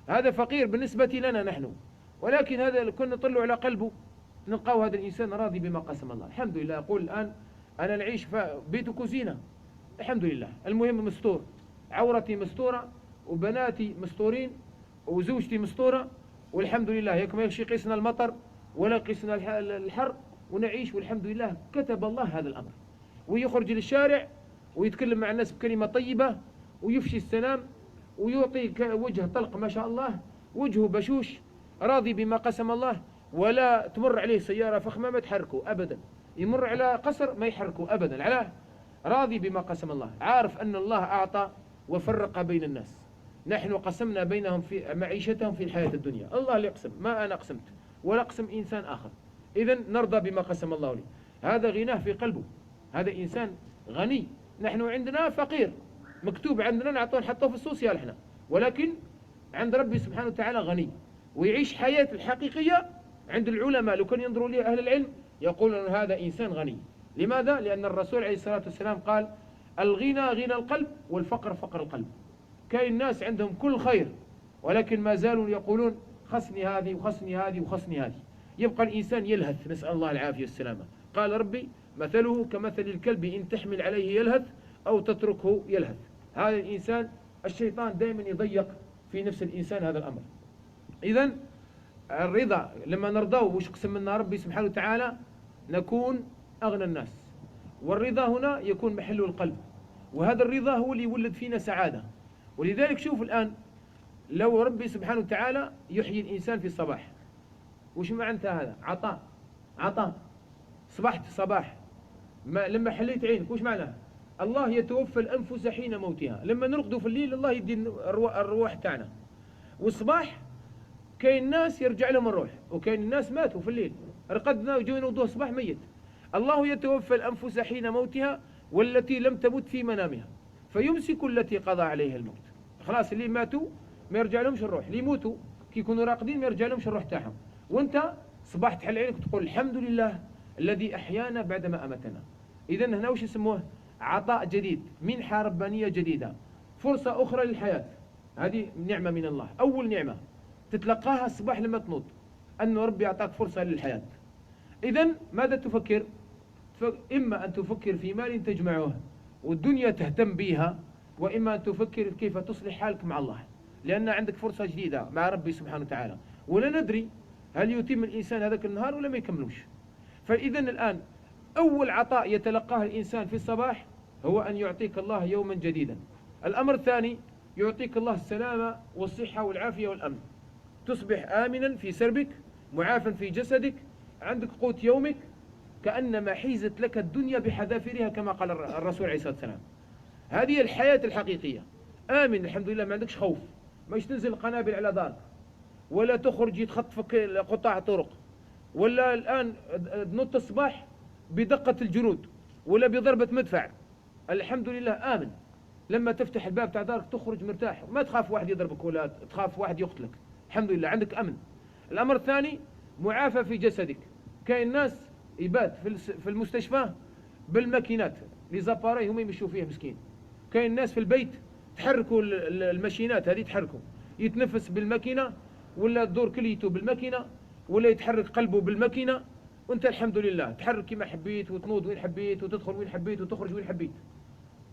هذا فقير بالنسبة لنا نحن، ولكن هذا كنا نطلع على قلبه نلقاه هذا الإنسان راضي بما قسم الله. الحمد لله. أقول الآن أنا نعيش في بيت كوزينة الحمد لله، المهم مستور، عورتي مستورة وبناتي مستورين وزوجتي مستورة والحمد لله. ياك ما يمشي قيسنا المطر ولا قيسنا الحر ونعيش والحمد لله. كتب الله هذا الأمر، ويخرج للشارع ويتكلم مع الناس بكلمة طيبة ويفشي السلام ويعطي وجه طلق ما شاء الله، وجهه بشوش راضي بما قسم الله. ولا تمر عليه سيارة فخمة ما تحركه أبدا، يمر على قصر ما يحركه أبدا. علاه؟ راضي بما قسم الله، عارف أن الله أعطى وفرق بين الناس. نحن قسمنا بينهم في معيشتهم في الحياة الدنيا، الله اللي يقسم، ما أنا قسمت ولا قسم إنسان آخر. إذن نرضى بما قسم الله لي. هذا غناه في قلبه، هذا إنسان غني. نحن عندنا فقير مكتوب عندنا نعطوه نحطوه في السوسيال احنا، ولكن عند ربي سبحانه وتعالى غني ويعيش حياة الحقيقية. عند العلماء لو كان ينظروا لي أهل العلم يقولون أن هذا إنسان غني. لماذا؟ لأن الرسول عليه الصلاة والسلام قال الغنى غنى القلب والفقر فقر القلب. كاين ناس عندهم كل خير ولكن ما زالوا يقولون خصني هذه وخصني هذه وخصني هذه. يبقى الإنسان يلهث، نسأل الله العافية والسلامة. قال ربي مثله كمثل الكلب إن تحمل عليه يلهث أو تتركه يلهث. هذا الإنسان الشيطان دائما يضيق في نفس الإنسان هذا الأمر. إذن الرضا لما نرضاه وش قسم لنا ربي سبحانه وتعالى نكون أغنى الناس. والرضا هنا يكون محله القلب، وهذا الرضا هو اللي يولد فينا سعادة. ولذلك شوف الآن، لو ربي سبحانه وتعالى يحيي الإنسان في الصباح، وش معنى هذا؟ عطاء صبحت صباح، لما حليت عينك وش معناه؟ الله يتوفى الأنفس حين موتها. لما نرقدوا في الليل الله يدي الروح تاعنا. والصباح كاين ناس يرجع لهم الروح، وكاين الناس ماتوا في الليل، رقدنا وجونا وضوء الصباح ميت. الله يتوفى الأنفس حين موتها والتي لم تمت في منامها فيمسك التي قضى عليها الموت. خلاص اللي ماتوا ما يرجع لهمش الروح، اللي يموتوا كي يكونوا راقدين ما يرجع لهمش الروح تاعهم. وانت صباح تحل عينك وتقول الحمد لله الذي أحيانا بعدما أمتنا. إذا هنا وش يسموه؟ عطاء جديد، منحة ربانية جديدة، فرصة أخرى للحياة. هذه نعمة من الله، أول نعمة تتلقاها الصباح لما تنوض، أن ربي يعطاك فرصة للحياة. إذا ماذا تفكر؟ إما أن تفكر في مال تجمعه والدنيا تهتم بها، وإما أن تفكر كيف تصلح حالك مع الله، لأن عندك فرصة جديدة مع ربي سبحانه وتعالى، ولا ندري هل يتم الإنسان هذاك النهار ولا ما يكملوش. فإذا الآن أول عطاء يتلقاه الإنسان في الصباح هو أن يعطيك الله يوما جديدا. الأمر الثاني يعطيك الله السلامة والصحة والعافية والأمن، تصبح آمنا في سربك، معافا في جسدك، عندك قوت يومك، كأنما حيزت لك الدنيا بحذافيرها كما قال الرسول عليه الصلاة والسلام. هذه الحياة الحقيقية، آمن الحمد لله، ما عندكش خوف، ماش تنزل قنابل على دارك، ولا تخرج يتخطفك قطاع طرق، ولا الآن تنط الصباح بدقة الجنود ولا بضربة مدفع. الحمد لله آمن، لما تفتح الباب تاع دارك تخرج مرتاح، ما تخاف واحد يضربك ولا تخاف واحد يقتلك، الحمد لله عندك أمن. الأمر الثاني معافى في جسدك. كاين ناس يبات في المستشفى بالماكينات لي زاباري هم يمشوا فيه مسكين. كاين ناس في البيت تحركوا الماشينات هذه، تحركوا يتنفس بالماكينة، ولا تدور كليته بالماكينة، ولا يتحرك قلبه بالماكينة، وانت الحمد لله تحرك كما حبيت وتنوض وين حبيت وتدخل وين حبيت وتخرج وين حبيت.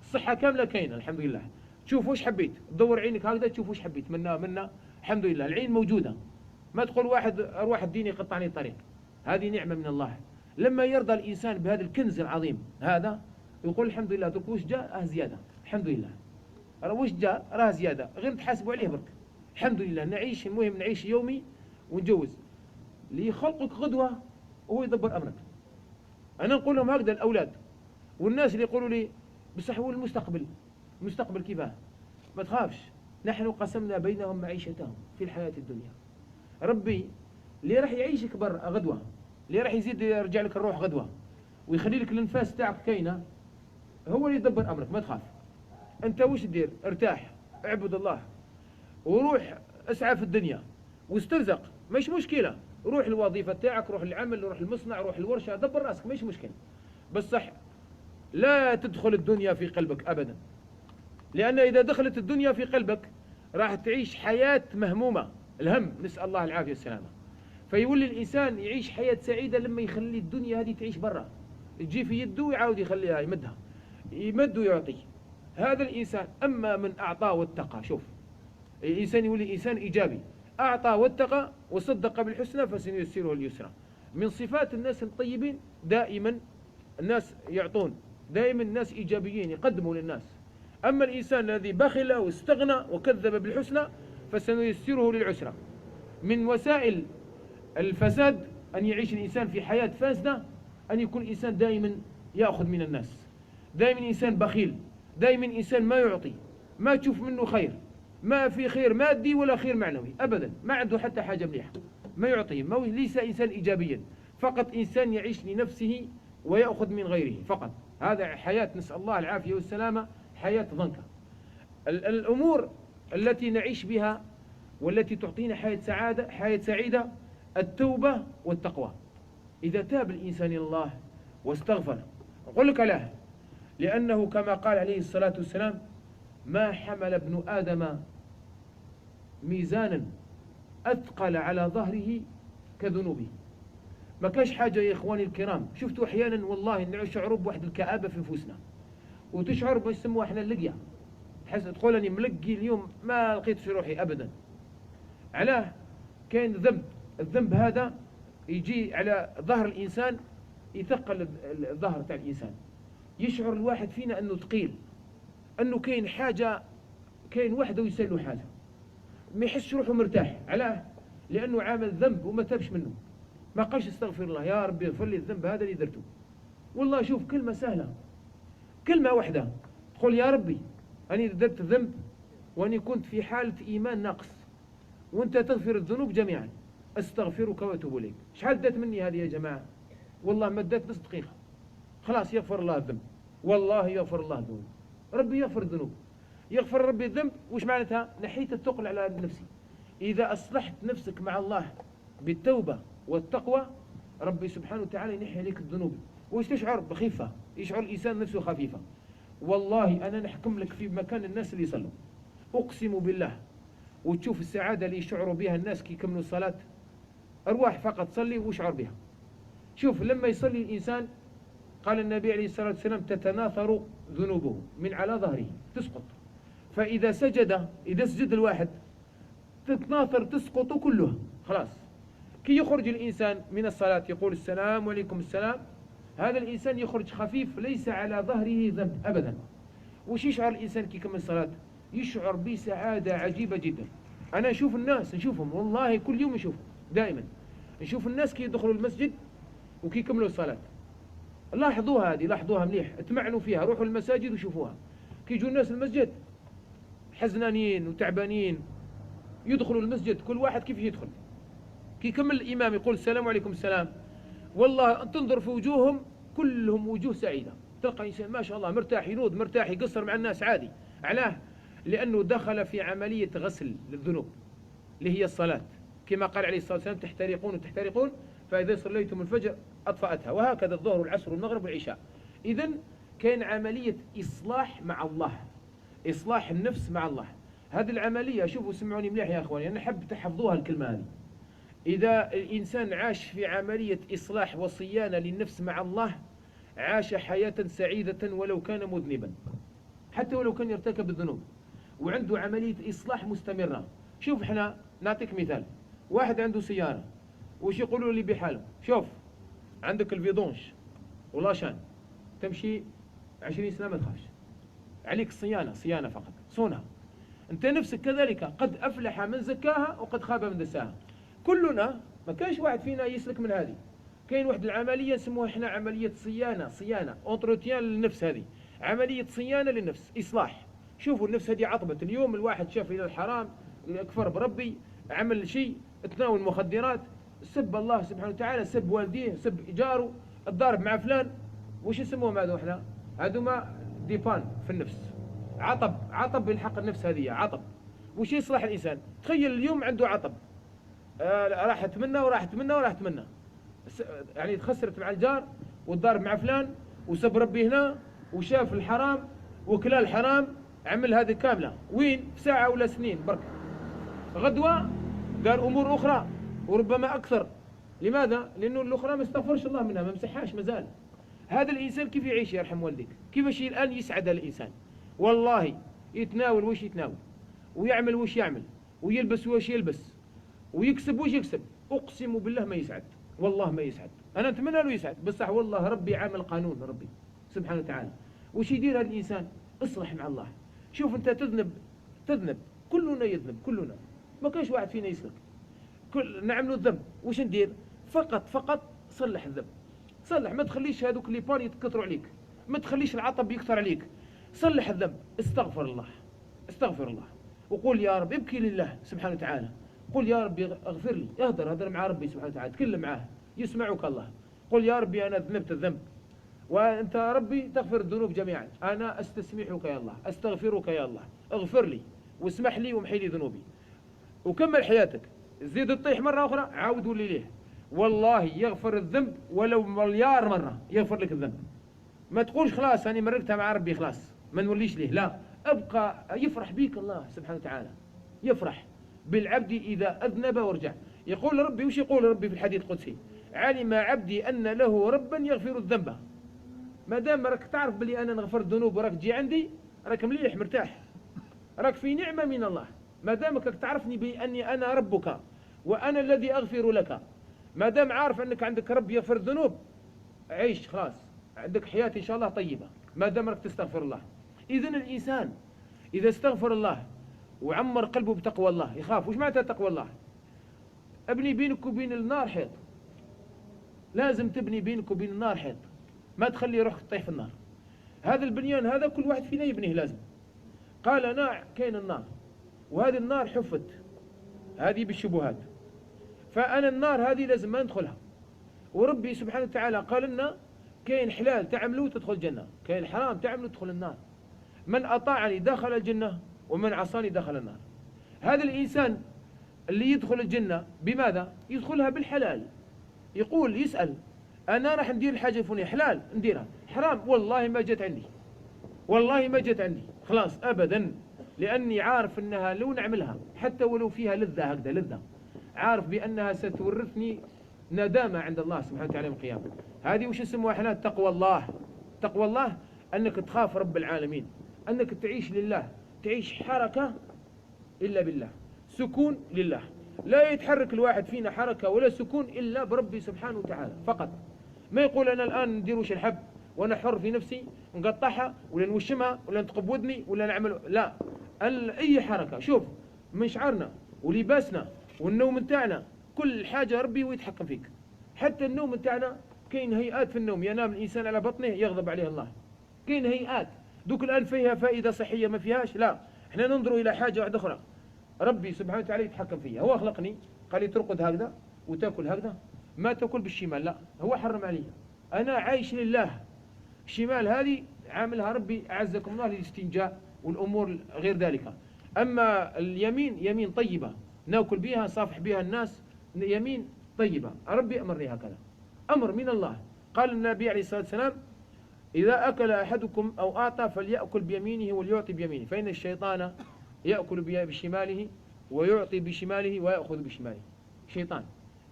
الصحة كاملة كاينة الحمد لله، تشوف وش حبيت، تدور عينك هكذا تشوف وش حبيت منا الحمد لله. العين موجودة، ما تقول واحد أروح الدين يقطعني الطريق. هذه نعمة من الله. لما يرضى الإنسان بهذا الكنز العظيم هذا يقول الحمد لله، درك وش جاء زيادة، الحمد لله وش جاء راه زيادة، غير نتحاسبوا عليه برك، الحمد لله نعيش، المهم نعيش يومي ونجوز. اللي يخلقك غدوة وهو يدبر أمرك. أنا نقول لهم هكذا الأولاد والناس اللي يقولوا لي بصح هو المستقبل كيفاه؟ ما تخافش، نحن قسمنا بينهم معيشتهم في الحياة الدنيا. ربي اللي راح يعيشك بر غدوة، اللي راح يزيد يرجع لك الروح غدوة ويخلي لك الانفاس تاعك كاينه، هو اللي يدبر امرك. ما تخاف، انت وش دير؟ ارتاح، اعبد الله، وروح اسعى في الدنيا واسترزق، مش مشكله. روح الوظيفه تاعك، روح العمل، روح المصنع، روح الورشه، دبر راسك، مش مشكله. بس صح لا تدخل الدنيا في قلبك ابدا، لان اذا دخلت الدنيا في قلبك راح تعيش حياه مهمومه، الهم، نسال الله العافيه والسلامه. فيولي الإنسان يعيش حياة سعيدة لما يخلي الدنيا هذه تعيش برا، تجي في يده ويعاود يخليها، يمد ويعطي. هذا الإنسان أما من أعطى واتقى. شوف الإنسان يولي إنسان إيجابي، أعطى واتقى وصدق بالحسنى فسنيسره اليسرى. من صفات الناس الطيبين دائما الناس يعطون، دائما الناس إيجابيين يقدموا للناس. أما الإنسان الذي بخل واستغنى وكذب بالحسنى فسنيسره للعسرى. من وسائل الفساد أن يعيش الإنسان في حياة فاسدة، أن يكون إنسان دائما يأخذ من الناس، دائما إنسان بخيل، دائما إنسان ما يعطي، ما تشوف منه خير، ما في خير مادي ولا خير معنوي أبدا، ما عنده حتى حاجة مليحة، ما يعطي، ليس إنسان إيجابيا، فقط إنسان يعيش لنفسه ويأخذ من غيره فقط. هذا حياة نسأل الله العافية والسلامة، حياة ضنكة. الأمور التي نعيش بها والتي تعطينا حياة سعيدة التوبة والتقوى. إذا تاب الإنسان إلى الله واستغفر، أقول لك له، لأنه كما قال عليه الصلاة والسلام: ما حمل ابن آدم ميزانا أثقل على ظهره كذنوبه. ما كاش حاجة يا إخواني الكرام، شفتوا أحيانا والله نشعر بواحد الكآبة في نفوسنا، وتشعر ما يسموها احنا اللقية، تحس تقول أني ملقي اليوم ما لقيتش روحي أبدا. علاه؟ كاين ذنب، الذنب هذا يجي على ظهر الإنسان يثقل الظهر تاع الإنسان. يشعر الواحد فينا أنه ثقيل، أنه كاين حاجة، كاين وحده ويسال له حاجة، ما يحسش روحه مرتاح. علاه؟ لأنه عامل ذنب وما تابش منه، ما قالش استغفر الله يا ربي اغفر لي الذنب هذا اللي درته. والله شوف كلمة سهلة، كلمة واحدة تقول يا ربي أنا درت ذنب وأني كنت في حالة إيمان ناقص، وأنت تغفر الذنوب جميعا، أستغفرك وأتوب إليك. شحال دات مني هذه يا جماعة؟ والله ما دات نص دقيقة، خلاص يغفر الله الذنب. والله يغفر الله الذنوب، ربي يغفر الذنوب. يغفر ربي الذنب وش معناتها؟ نحيت الثقل على نفسي. إذا أصلحت نفسك مع الله بالتوبة والتقوى، ربي سبحانه وتعالى ينحي عليك الذنوب، وش تشعر بخفة، يشعر الإنسان نفسه خفيفة. والله أنا نحكم لك في مكان الناس اللي يصلوا، أقسم بالله، وتشوف السعادة اللي يشعروا بها الناس كي يكملوا الصلاة. أرواح فقط صلي واشعر بها. شوف لما يصلي الإنسان، قال النبي عليه الصلاة والسلام تتناثر ذنوبه من على ظهره، تسقط. فإذا سجد، إذا سجد الواحد تتناثر تسقط كلها، خلاص. كي يخرج الإنسان من الصلاة يقول السلام عليكم السلام، هذا الإنسان يخرج خفيف ليس على ظهره ذنب أبدا. وش يشعر الإنسان كي يكمل الصلاة؟ يشعر بسعادة عجيبة جدا. أنا أشوف الناس، نشوفهم والله كل يوم نشوفهم، دائما نشوف الناس كي يدخلوا المسجد وكي يكملوا الصلاة. لاحظوها هذه، لاحظوها مليح، اتمعنوا فيها، روحوا المساجد وشوفوها. كي يجوا الناس المسجد حزنانين وتعبانين، يدخلوا المسجد كل واحد كيف يدخل، كي يكمل الإمام يقول السلام عليكم السلام، والله تنظر في وجوههم كلهم وجوه سعيدة. تلقى إنسان ما شاء الله مرتاح، ينوض مرتاح، يقصر مع الناس عادي. علاه؟ لأنه دخل في عملية غسل للذنوب اللي هي الصلاة، كما قال عليه الصلاة والسلام تحترقون وتحترقون فإذا صليتم الفجر أطفأتها، وهكذا الظهر والعصر والمغرب والعشاء. إذن كان عملية إصلاح مع الله، إصلاح النفس مع الله. هذه العملية شوفوا سمعوني مليح يا أخواني، أنا أحب تحفظوها الكلمة هذه. إذا الإنسان عاش في عملية إصلاح وصيانة للنفس مع الله، عاش حياة سعيدة ولو كان مذنبا، حتى ولو كان يرتكب الذنوب، وعنده عملية إصلاح مستمرة. شوف احنا نعطيك مثال، واحد عنده سيارة، وش يقولوا لي بحاله؟ شوف عندك الفيدونش واللاشان، تمشي 20 سنة ما تخافش، عليك الصيانة، صيانة فقط، صونها. انت نفسك كذلك، قد أفلح من زكاها وقد خاب من دساها. كلنا، ما كانش واحد فينا يسلك من هذه. كاين واحد العملية نسموها احنا عملية صيانة اونتروتيان للنفس. هذه عملية صيانة للنفس، إصلاح. شوفوا النفس هذه عطبت، اليوم الواحد شاف إلى الحرام، أكفر بربي، عمل شيء، تناول مخدرات، سب الله سبحانه وتعالى، سب والديه، سب جاره، الضارب مع فلان. وش يسموهم هذو احنا؟ هذو ما ديبان في النفس، عطب بالحق النفس هذه عطب. وش يصلح الإنسان؟ تخيل اليوم عنده عطب، راحت منه وراحت منه وراحت منه، يعني تخسرت مع الجار، والضارب مع فلان، وسب ربي هنا، وشاف الحرام وكلا الحرام، عمل هذه كاملة. وين؟ في ساعة ولا سنين برك. غدوة قال أمور أخرى وربما أكثر. لماذا؟ لأنه الأخرى ما استغفرش الله منها، ما مسحاش مازال. هذا الإنسان كيف يعيش يرحم والديك؟ كيفاش الآن يسعد الإنسان؟ والله يتناول وش يتناول، ويعمل وش يعمل، ويلبس وش يلبس، ويكسب وش يكسب، أقسم بالله ما يسعد، والله ما يسعد. أنا أتمنى له يسعد، بصح والله ربي عامل قانون، ربي سبحانه وتعالى. وش يدير هذا الإنسان؟ اصلح مع الله. شوف أنت تذنب، كلنا يذنب، كلنا، ما كانش واحد فينا يسلك، نعملوا الذنب. وش ندير؟ فقط صلح الذنب، صلح، ما تخليش هذوك اللي بان يتكثروا عليك، ما تخليش العطب يكثر عليك. صلح الذنب، استغفر الله، وقول يا رب، ابكي لله سبحانه وتعالى، قل يا ربي اغفر لي، اهدر مع ربي سبحانه وتعالى، تكلم معاه يسمعك الله. قل يا ربي أنا ذنبت الذنب، وأنت ربي تغفر الذنوب جميعا، أنا أستسمحك يا الله، أستغفرك يا الله، اغفر لي واسمح لي وامحي لي ذنوبي. وكمل حياتك، زيد تطيح مرة أخرى عاودوا لي ليه، والله يغفر الذنب ولو مليار مرة يغفر لك الذنب. ما تقولش خلاص أنا مرقتها مع ربي خلاص ما نوليش ليه، لا، أبقى يفرح بيك الله سبحانه وتعالى، يفرح بالعبد إذا أذنب ورجع. يقول ربي، وش يقول ربي في الحديث القدسي؟ علم عبدي أن له ربا يغفر الذنب. ما دام راك تعرف بلي أنا نغفر الذنوب وراك تجي عندي، راك مليح مرتاح، راك في نعمة من الله. ما دامك تعرفني بأني أنا ربك وأنا الذي أغفر لك، ما دام عارف أنك عندك رب يغفر الذنوب، عيش خلاص، عندك حياة إن شاء الله طيبة ما دامك تستغفر الله. إذن الإنسان إذا استغفر الله وعمر قلبه بتقوى الله يخاف. وش معنى تقوى الله؟ ابني بينك وبين النار حيط، لازم تبني بينك وبين النار حيط، ما تخلي روحك تطيح في النار. هذا البنيان هذا كل واحد فينا يبنيه لازم. قال أنا كاين النار، وهذه النار حفت هذه بالشبهات، فأنا النار هذه لازم ما ندخلها. وربي سبحانه وتعالى قال لنا كاين حلال تعملوا تدخل الجنة، كاين حرام تعملوا تدخل النار. من أطاعني دخل الجنة ومن عصاني دخل النار. هذا الإنسان اللي يدخل الجنة بماذا؟ يدخلها بالحلال. يقول يسأل أنا راح ندير الحاجة الفلانية، حلال نديرها، حرام والله ما جت عندي، والله ما جت عندي، خلاص أبدا، لأني عارف أنها لو نعملها حتى ولو فيها لذة هكذا لذة، عارف بأنها ستورثني ندامة عند الله سبحانه وتعالى يوم القيامة. هذه وش اسمها احنا؟ تقوى الله. تقوى الله أنك تخاف رب العالمين، أنك تعيش لله، تعيش حركة إلا بالله، سكون لله. لا يتحرك الواحد فينا حركة ولا سكون إلا بربي سبحانه وتعالى فقط. ما يقول أنا الآن ندير وش الحب وأنا حر في نفسي نقطعها ولا نوشمها ولا نتقب ودني ولا نعمل، لا، أي حركة. شوف من شعرنا ولباسنا والنوم نتاعنا كل حاجة ربي ويتحكم فيك. حتى النوم نتاعنا كاين هيئات في النوم، ينام الإنسان على بطنه يغضب عليه الله، كاين هيئات. دوك الآن فيها فائدة صحية ما فيهاش، لا، احنا ننظروا إلى حاجة واحدة أخرى. ربي سبحانه وتعالى يتحكم فيها. هو خلقني قال لي ترقد هكذا وتاكل هكذا، ما تاكل بالشمال، لا، هو حرم علي، أنا عايش لله. الشمال هذه عاملها ربي أعزكم الله للاستنجاء والأمور غير ذلك. أما اليمين يمين طيبة ناكل بها صافح بها الناس، يمين طيبة، ربي أمرني هكذا، أمر من الله. قال النبي عليه الصلاة والسلام إذا أكل أحدكم أو أعطى فليأكل بيمينه وليعطي بيمينه، فإن الشيطان يأكل بشماله ويعطي بشماله ويأخذ بشماله، شيطان.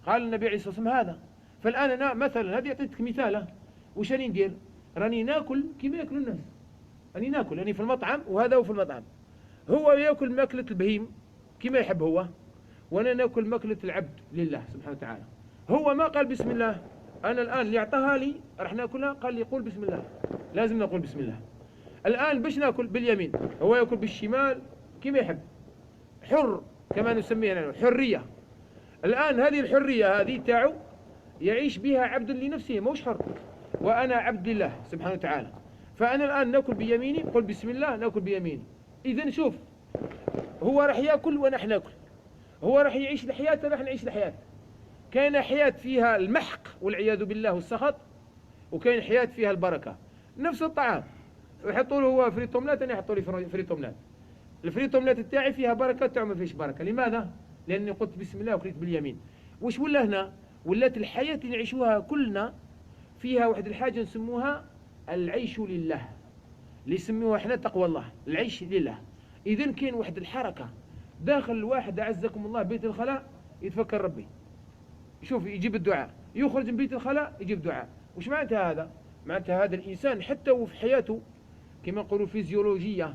قال النبي عليه الصلاة والسلام هذا. فالآن أنا مثلا هذه أعطيتك مثاله، وش راني ندير؟ راني ناكل كما يأكل الناس، راني ناكل، راني في المطعم وهذا هو في المطعم، هو يأكل ماكلة البهيم كما يحب هو، وأنا ناكل ماكلة العبد لله سبحانه وتعالى. هو ما قال بسم الله، أنا الآن اللي أعطاها لي راح ناكلها، قال لي قول بسم الله، لازم نقول بسم الله. الآن باش ناكل باليمين، هو يأكل بالشمال كما يحب، حر كما نسميها حرية. الآن هذه الحرية هذه تاعو يعيش بها عبد لنفسه، موش حر، وأنا عبد لله سبحانه وتعالى. فأنا الآن ناكل بيميني، قل بسم الله، ناكل بيميني. إذن شوف، هو راح يأكل وأنا ناكل، هو راح يعيش الحياة راح نعيش الحياة. كاين حياة فيها المحق والعياذ بالله والسخط، وكاين حياة فيها البركة. نفس الطعام يحطوا له هو فريتوملات، أنا يحطوا لي فريتوملات، الفريتوملات تاعي فيها بركة، تاعو ما فيش بركة. لماذا؟ لأني قلت بسم الله وكليت باليمين. وش ولا هنا؟ ولات الحياة اللي نعيشوها كلنا فيها واحد الحاجة نسموها العيش لله، اللي يسموها احنا تقوى الله، العيش لله. إذن كاين واحد الحركة داخل الواحد أعزكم الله بيت الخلاء يتفكر ربي، شوف يجيب الدعاء، يخرج من بيت الخلاء يجيب دعاء. وش معناتها هذا؟ معناتها هذا الإنسان حتى وفي حياته كما نقولوا فيزيولوجية،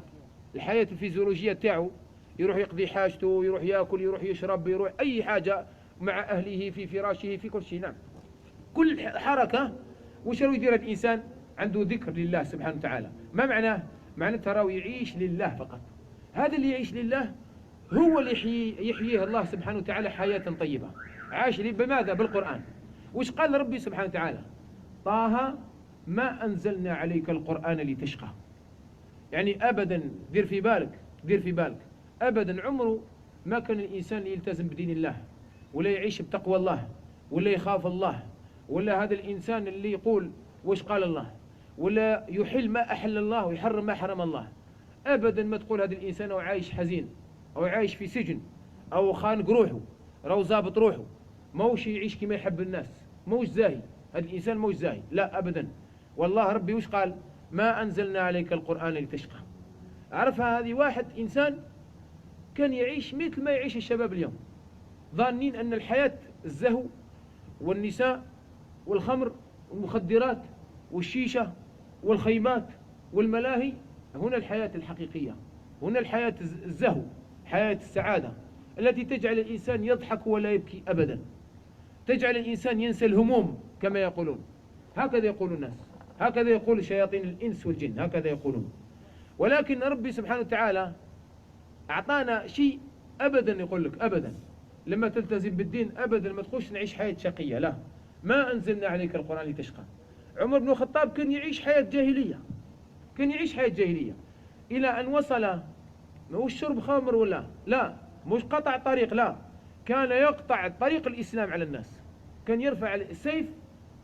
الحياة الفيزيولوجية تاعو، يروح يقضي حاجته، يروح يأكل، يروح يشرب، يروح أي حاجة مع أهله في فراشه في كل شيء. نعم، كل حركة وش راهو يدير الإنسان؟ عنده ذكر لله سبحانه وتعالى. ما معناه؟ معناتها راهو يعيش لله فقط. هذا اللي يعيش لله هو اللي يحييه الله سبحانه وتعالى حياة طيبة. عاش بماذا؟ بالقرآن. وش قال ربي سبحانه وتعالى؟ طه ما أنزلنا عليك القرآن لتشقى. يعني أبدا دير في بالك، دير في بالك، أبدا عمره ما كان الإنسان يلتزم بدين الله ولا يعيش بتقوى الله ولا يخاف الله، ولا هذا الإنسان اللي يقول وش قال الله، ولا يحل ما أحل الله ويحرم ما حرم الله. أبدا ما تقول هذا الإنسان أو عايش حزين أو عايش في سجن أو خانق روحه راهو ضابط روحه، موش يعيش كما يحب الناس، موش زاهي، هذا الإنسان موش زاهي، لا أبدا. والله ربي وش قال؟ ما أنزلنا عليك القرآن لتشقى. عرفها هذه؟ واحد إنسان كان يعيش مثل ما يعيش الشباب اليوم، ظانين أن الحياة الزهو والنساء والخمر والمخدرات والشيشة والخيمات والملاهي، هنا الحياة الحقيقية، هنا الحياة الزهو، حياة السعادة التي تجعل الإنسان يضحك ولا يبكي أبدا، تجعل الإنسان ينسى الهموم كما يقولون. هكذا يقول الناس، هكذا يقول شياطين الإنس والجن، هكذا يقولون. ولكن ربي سبحانه وتعالى أعطانا شيء أبدا، يقول لك أبدا لما تلتزم بالدين أبدا ما تخش نعيش حياة شقية، لا، ما أنزلنا عليك القرآن لتشقى. عمر بن الخطاب كان يعيش حياة جاهلية، كان يعيش حياة جاهلية إلى أن وصل، مش شرب خمر ولا لا، مش قطع طريق، لا، كان يقطع طريق الإسلام على الناس، كان يرفع السيف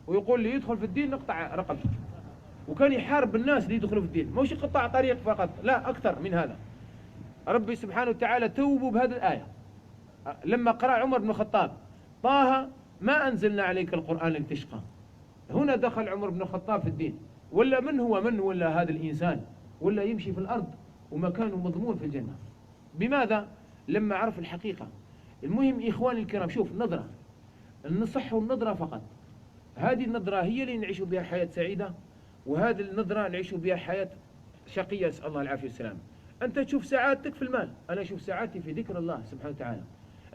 ويقول لي يدخل في الدين نقطع رقبته، وكان يحارب الناس اللي يدخلوا في الدين، مش يقطع طريق فقط، لا، أكثر من هذا. ربي سبحانه وتعالى توبوا بهذه الآية لما قرأ عمر بن الخطاب طه ما أنزلنا عليك القرآن لتشقى. هنا دخل عمر بن الخطاب في الدين، ولا من هو من ولا هذا الإنسان، ولا يمشي في الأرض ومكانه مضمون في الجنة. بماذا؟ لما عرف الحقيقة. المهم إخواني الكرام، شوف نظرة، النصح والنظرة فقط، هذه النظرة هي اللي نعيش بها حياة سعيدة، وهذه النظرة نعيش بها حياة شقية، نسأل الله العافية والسلام. أنت تشوف سعادتك في المال، أنا أشوف سعادتي في ذكر الله سبحانه وتعالى.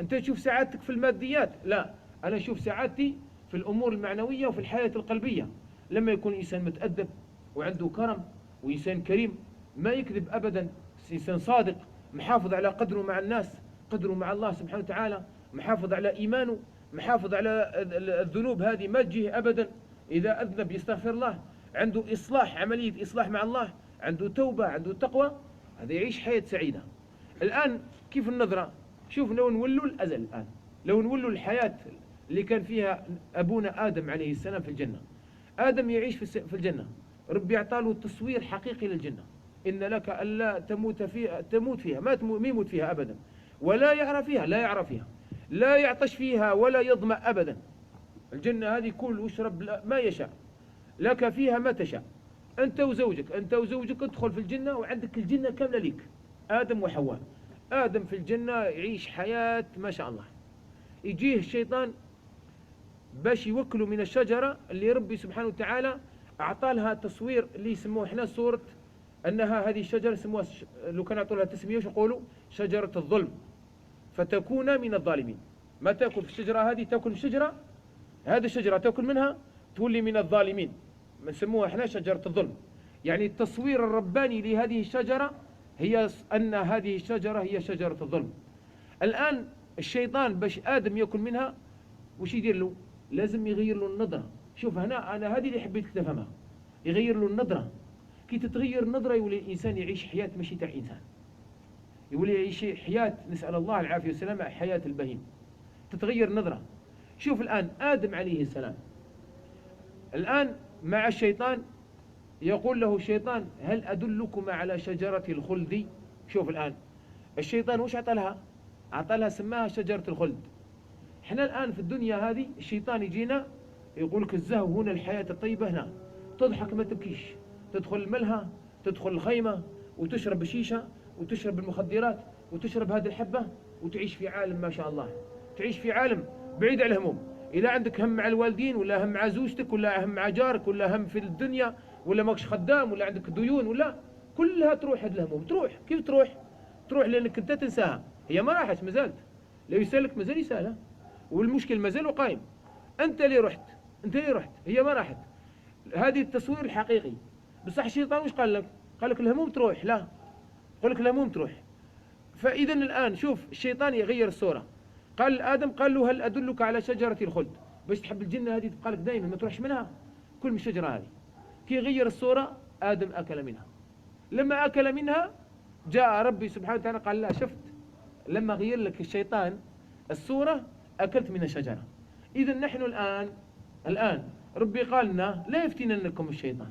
أنت تشوف سعادتك في الماديات، لا، أنا أشوف سعادتي في الأمور المعنوية وفي الحياة القلبية. لما يكون إنسان متأدب وعنده كرم وإنسان كريم ما يكذب أبدا، إنسان صادق محافظ على قدره مع الناس، قدره مع الله سبحانه وتعالى، محافظ على إيمانه، محافظ على الذنوب هذه ما تجيه أبدا، إذا أذنب يستغفر الله، عنده إصلاح، عملية إصلاح مع الله، عنده توبة، عنده تقوى، هذا يعيش حياة سعيدة. الآن كيف النظرة؟ شوف لو نولوا الأزل الآن، لو نولوا الحياة اللي كان فيها أبونا آدم عليه السلام في الجنة. آدم يعيش في الجنة، ربي يعطاله تصوير حقيقي للجنة، إن لك ألا تموت فيها، ما يموت فيها أبدا، ولا يعرى فيها، لا يعرى فيها، لا يعطش فيها ولا يظمأ أبدا. الجنة هذه كل واشرب ما يشاء، لك فيها ما تشاء، أنت وزوجك ادخل في الجنة وعندك الجنة كاملة لك، آدم وحواء. آدم في الجنة يعيش حياة ما شاء الله. يجيه الشيطان باش يوكلوا من الشجرة اللي ربي سبحانه وتعالى أعطى لها تصوير اللي يسموه احنا صورة أنها هذه الشجرة يسموها، لو كان أعطوا لها تسمية وش يقولوا؟ شجرة الظلم، فتكون من الظالمين. ما تأكل في الشجرة هذه، تأكل في الشجرة هذه الشجرة تأكل منها تولي من الظالمين، نسموها احنا شجرة الظلم. يعني التصوير الرباني لهذه الشجرة هي أن هذه الشجرة هي شجرة الظلم. الآن الشيطان باش آدم يأكل منها وش يدير له؟ لازم يغير له النظرة. شوف هنا أنا هذه اللي حبيتك تفهمها، يغير له النظرة. كي تتغير النظرة يولي الإنسان يعيش حياة ماشي تاع إنسان، يولي يعيش حياة، نسأل الله العافية والسلامة، حياة البهيم. تتغير النظرة. شوف الآن آدم عليه السلام الآن مع الشيطان، يقول له الشيطان هل أدلكم على شجرة الخلد؟ شوف الآن الشيطان وش عطى لها؟ عطى لها سماها شجرة الخلد. احنا الآن في الدنيا هذه الشيطان يجينا يقول لك الزهو هنا، الحياة الطيبة هنا، تضحك ما تبكيش، تدخل الملهى، تدخل الخيمة وتشرب الشيشة وتشرب المخدرات وتشرب هذه الحبة وتعيش في عالم ما شاء الله، تعيش في عالم بعيد عن الهموم. إذا عندك هم مع الوالدين ولا هم مع زوجتك ولا هم مع جارك ولا هم في الدنيا ولا ماكش خدام ولا عندك ديون ولا، كلها تروح هذه الهموم. تروح كيف تروح؟ تروح لأنك أنت تنساها، هي ما راحت، مازالت، لو يسألك مازال يسألها، والمشكل مازال قائم. أنت اللي رحت، هي ما راحت. هذه التصوير الحقيقي. بصح الشيطان وش قال لك؟ قال لك الهموم تروح، لا، قال لك الهموم تروح. فإذا الآن شوف الشيطان يغير الصورة. قال آدم، قال له هل أدلك على شجرة الخلد؟ باش تحب الجنة هذه تبقى لك دائما ما تروحش منها، كل من الشجرة هذه. كي غير الصورة آدم أكل منها. لما أكل منها جاء ربي سبحانه وتعالى قال لا، شفت لما غير لك الشيطان الصورة أكلت من الشجرة. إذا نحن الآن ربي قال لنا لا يفتننكم الشيطان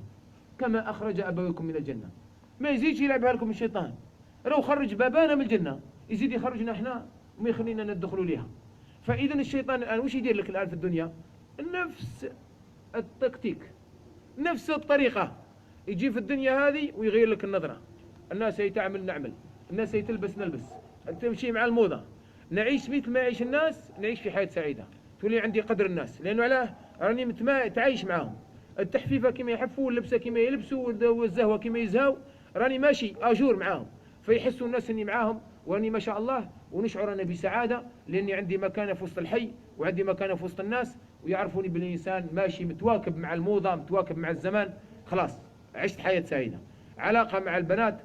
كما أخرج أبويكم من الجنة. ما يزيدش يلعبها لكم الشيطان، لو خرج بابانا من الجنة يزيد يخرجنا احنا وما يخلينا ندخلوا ليها. فإذا الشيطان الآن وش يدير لك الآن في الدنيا؟ نفس التكتيك، نفس الطريقة. يجي في الدنيا هذه ويغير لك النظرة. الناس هي تعمل نعمل، الناس هي تلبس نلبس، تمشي مع الموضة، نعيش مثل ما يعيش الناس، نعيش في حياة سعيدة، تولي عندي قدر الناس، لأنه علاه راني تعايش معاهم. التحفيفة كما يحفوا، واللبسة كما يلبسوا، والزهوة كما يزهوا، راني ماشي أجور معاهم، فيحسوا الناس أني معاهم وأني ما شاء الله، ونشعر أنا بسعادة لأني عندي مكانة في وسط الحي وعندي مكانة في وسط الناس، ويعرفوني بالإنسان ماشي متواكب مع الموضة، متواكب مع الزمان. خلاص عشت حياة سعيدة. علاقة مع البنات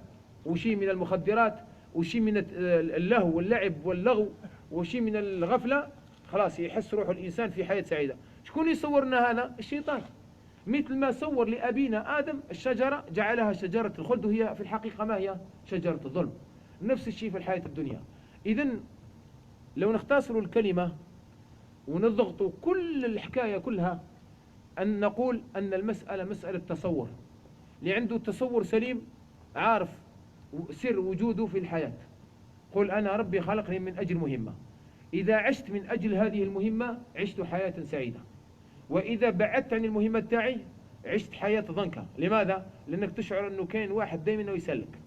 وشي من المخدرات وشي من اللهو واللعب واللغو وشي من الغفلة، خلاص يحس روح الإنسان في حياة سعيدة. شكون يصورنا هذا؟ الشيطان. مثل ما صور لأبينا آدم الشجرة جعلها شجرة الخلد، وهي في الحقيقة ما هي؟ شجرة الظلم. نفس الشيء في الحياة الدنيا. إذن لو نختصر الكلمة ونضغط كل الحكاية كلها، أن نقول أن المسألة مسألة تصور. اللي عنده تصور سليم عارف سر وجوده في الحياة. قل أنا ربي خلقني من أجل مهمة، إذا عشت من أجل هذه المهمة عشت حياة سعيدة، وإذا بعدت عن المهمة تاعي عشت حياة ضنكة. لماذا؟ لأنك تشعر أنه كان واحد دائما يسلك